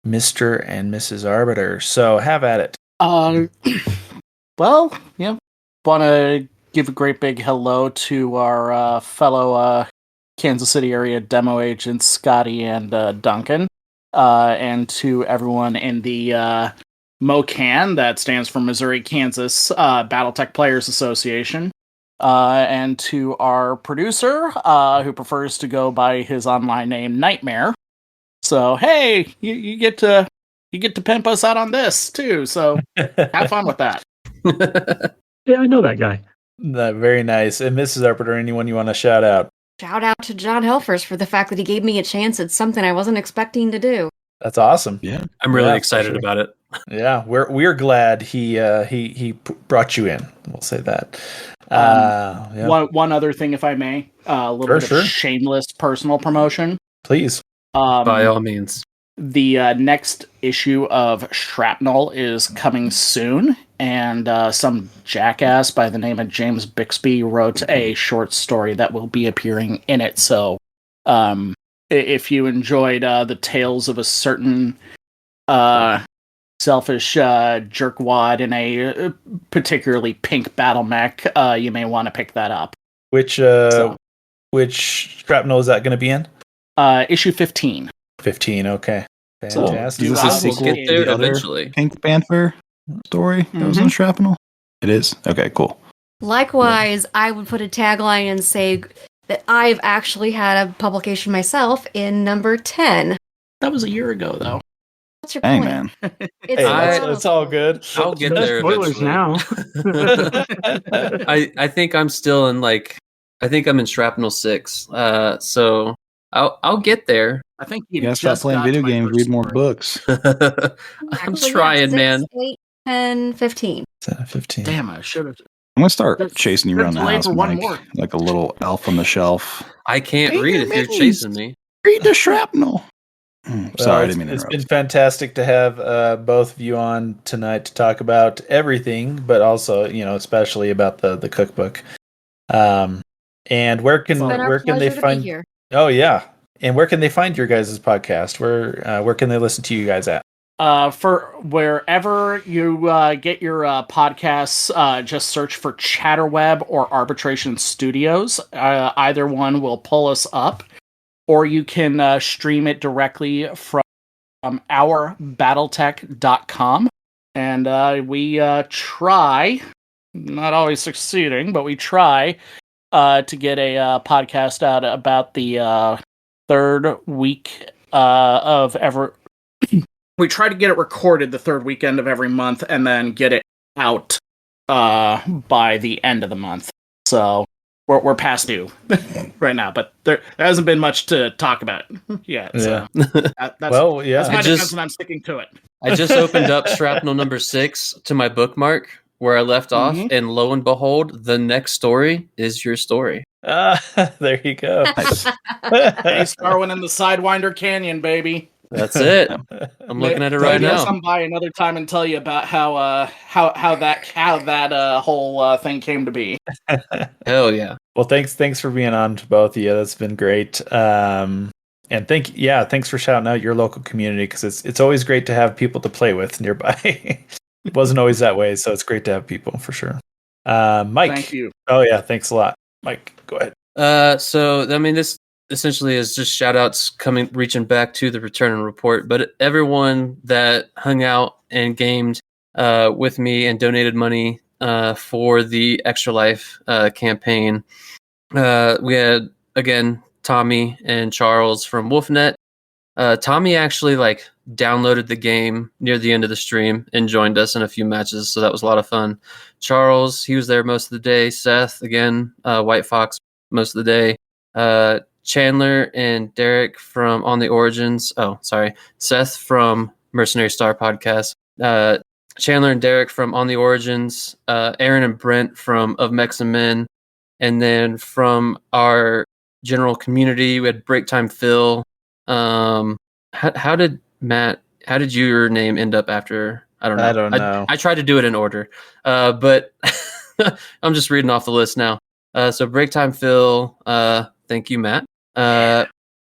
Mr. and Mrs. Arbiter. So have at it. Well, want to give a great big hello to our fellow Kansas City area demo agents, Scotty and Duncan, and to everyone in the MOCAN, that stands for Missouri Kansas Battletech Players Association, and to our producer, who prefers to go by his online name Nightmare. So hey, you get to pimp us out on this too. So have fun with that. Yeah, I know that guy. Very nice. And Mrs. Arbiter, anyone you want to shout out? Shout out to John Helfers for the fact that he gave me a chance at something I wasn't expecting to do. That's awesome. Yeah, I'm really excited about it. Yeah, we're glad he brought you in. We'll say that. One other thing, if I may, a little bit of shameless personal promotion. Please, by all means. The next issue of Shrapnel is coming soon, and some jackass by the name of James Bixby wrote a short story that will be appearing in it. So, if you enjoyed the tales of a certain selfish jerkwad in a particularly pink battle mech, you may want to pick that up. Which Shrapnel is that going to be in? Issue 15. 15, okay. Fantastic. Is this a sequel get there to the other eventually. Pink Panther story that was on Shrapnel? It is? Okay, cool. Likewise, I would put a tagline and say that I've actually had a publication myself in number 10. That was a year ago, though. What's your Dang, point? man. It's It's all good. I'll get No there spoilers eventually. now. I think I'm still in I think I'm in Shrapnel 6. So I'll get there. I think You you gotta stop just playing got video to my games, first read more story. books. I'm Actually, trying, 6, man. 8, 10, 15. 15. Damn, I should have. I'm gonna start That's- chasing you that's around the delayed house, for one Mike, more. like a little elf on the shelf. I can't Hey, read if you're mittens. chasing me. Read the shrapnel. Sorry, I didn't mean to It's interrupt. been fantastic to have both of you on tonight to talk about everything, but also, especially about the cookbook. And where can It's been our where can they pleasure to be find? here. Oh yeah, and where can they find your guys' podcast? Where can they listen to you guys at? For wherever you get your podcasts, just search for Chatterweb or Arbitration Studios. Either one will pull us up, or you can stream it directly from ourbattletech.com. And we try, not always succeeding, but we try to get a podcast out about the third week of every. We try to get it recorded the third weekend of every month and then get it out by the end of the month. So we're past due right now, but there hasn't been much to talk about yet. So that's my defense, and I'm sticking to it. I just opened up Shrapnel number 6 to my bookmark where I left off, and lo and behold, the next story is your story. There you go. Hey, Starwin in the Sidewinder Canyon, baby. That's it. I'm looking at it right Maybe I'll now. come by another time and tell you about how that whole thing came to be. Hell yeah. Well, thanks for being on to both of you. That's been great. And thanks for shouting out your local community, because it's always great to have people to play with nearby. It wasn't always that way, so it's great to have people for sure. Mike. Thank you. Oh yeah, thanks a lot. Mike, go ahead. So I mean, this essentially is just shout outs reaching back to the return and report, but everyone that hung out and gamed with me and donated money for the Extra Life campaign. We had, again, Tommy and Charles from Wolfnet. Tommy actually downloaded the game near the end of the stream and joined us in a few matches, so that was a lot of fun. Charles, he was there most of the day. Seth, again, White Fox most of the day. Chandler and Derek from On the Origins. Oh, sorry. Seth from Mercenary Star Podcast. Chandler and Derek from On the Origins. Aaron and Brent from Of Mechs and Men. And then from our general community, we had Break Time Phil. How did your name end up after? I don't know. I don't know. I tried to do it in order, but I'm just reading off the list now. So Break Time Phil, thank you, Matt.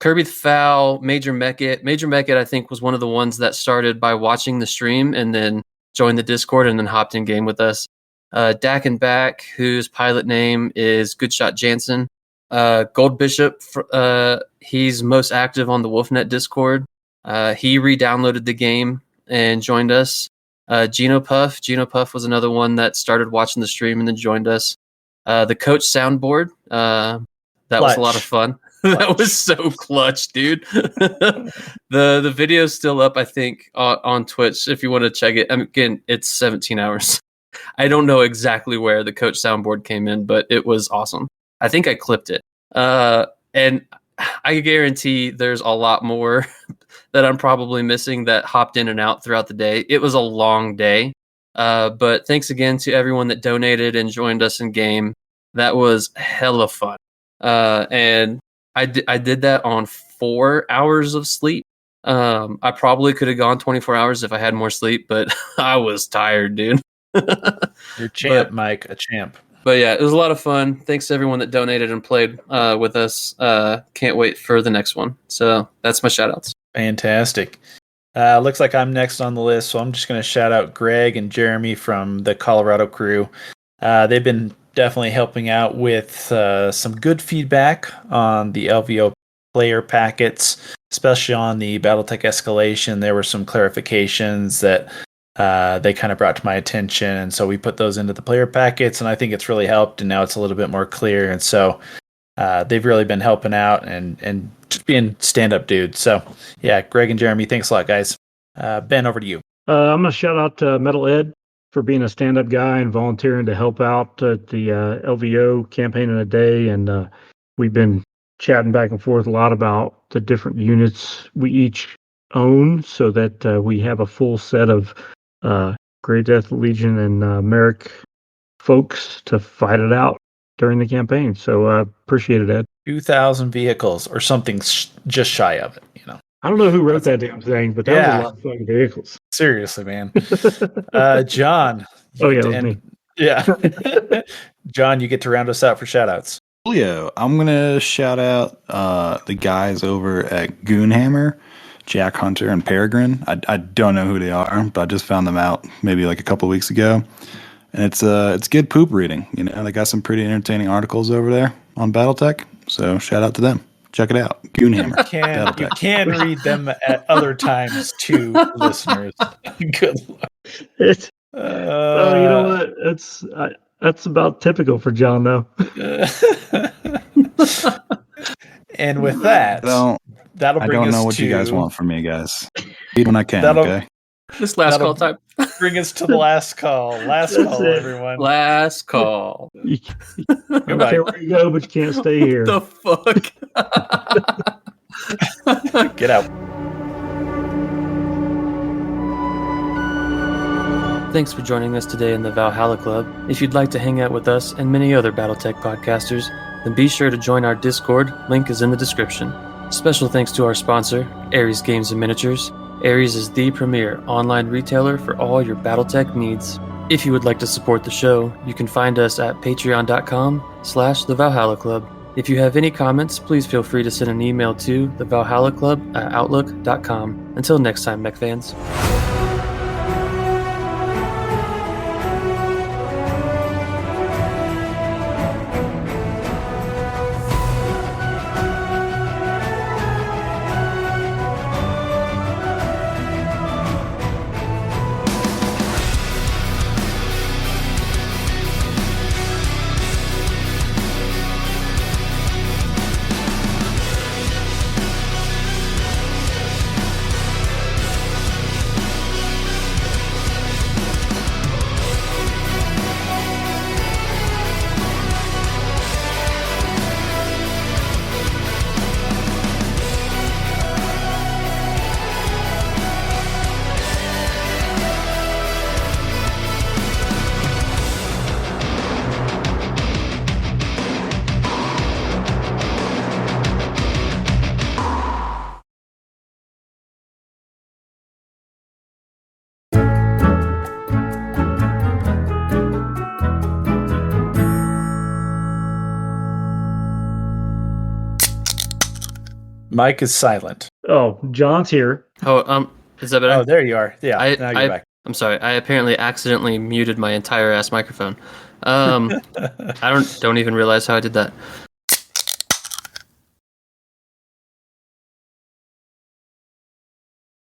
Kirby the Fowl, Major Mechit. Major Mechit, I think, was one of the ones that started by watching the stream and then joined the Discord and then hopped in game with us. Dak and Back, whose pilot name is Goodshot Jansen. Gold Bishop, he's most active on the Wolfnet Discord. He re-downloaded the game and joined us. Geno Puff was another one that started watching the stream and then joined us. The Coach Soundboard, that was a lot of fun. That was so clutch, dude. The video's still up, I think, on Twitch if you want to check it. Again, it's 17 hours. I don't know exactly where the Coach Soundboard came in, but it was awesome. I think I clipped it. And I guarantee there's a lot more that I'm probably missing that hopped in and out throughout the day. It was a long day. But thanks again to everyone that donated and joined us in game. That was hella fun. And I did that on 4 hours of sleep. I probably could have gone 24 hours if I had more sleep, but I was tired, dude. You're a champ, Mike, a champ. But yeah, it was a lot of fun. Thanks to everyone that donated and played with us. Can't wait for the next one. So that's my shout outs. Fantastic. Looks like I'm next on the list, so I'm just going to shout out Greg and Jeremy from the Colorado crew. They've been definitely helping out with some good feedback on the LVO player packets, especially on the Battletech escalation. There were some clarifications that they kind of brought to my attention, and so we put those into the player packets, and I think it's really helped, and now it's a little bit more clear, and so they've really been helping out and just being stand-up dudes. So yeah, Greg and Jeremy, thanks a lot, guys. Ben, over to you. I'm going to shout out to Metal Ed for being a stand-up guy and volunteering to help out at the LVO campaign in a day. And we've been chatting back and forth a lot about the different units we each own so that we have a full set of Great Death Legion and Merrick folks to fight it out during the campaign. So appreciate it, Ed. 2,000 vehicles or something just shy of it, I don't know who wrote that damn thing, but that was a lot of fucking vehicles. Seriously, man. John. Oh, yeah, that was me. Yeah. John, you get to round us out for shout-outs. Julio, I'm going to shout out the guys over at Goonhammer, Jack Hunter, and Peregrine. I don't know who they are, but I just found them out maybe like a couple weeks ago. And it's good poop reading. They got some pretty entertaining articles over there on BattleTech. So shout out to them. Check it out. Goonhammer. You can read them at other times too, listeners. Good luck. You know what? That's about typical for John, though. And with that, that'll bring us I don't know to what you guys want from me, guys. Read when I can, okay? This last call time. Bring us to the last call. Last call, everyone. Last call. You don't care where you go, but you can't stay here. The fuck? Get out. Thanks for joining us today in the Valhalla Club. If you'd like to hang out with us and many other BattleTech podcasters, then be sure to join our Discord. Link is in the description. Special thanks to our sponsor, Ares Games and Miniatures. Ares is the premier online retailer for all your BattleTech needs. If you would like to support the show, you can find us at patreon.com/The Valhalla Club. If you have any comments, please feel free to send an email to thevalhallaclub@outlook.com. Until next time, mech fans. Mike is silent. Oh, John's here. Oh, is that better? Oh, there you are. Yeah, now you're back. I'm sorry. I apparently accidentally muted my entire ass microphone. I don't even realize how I did that.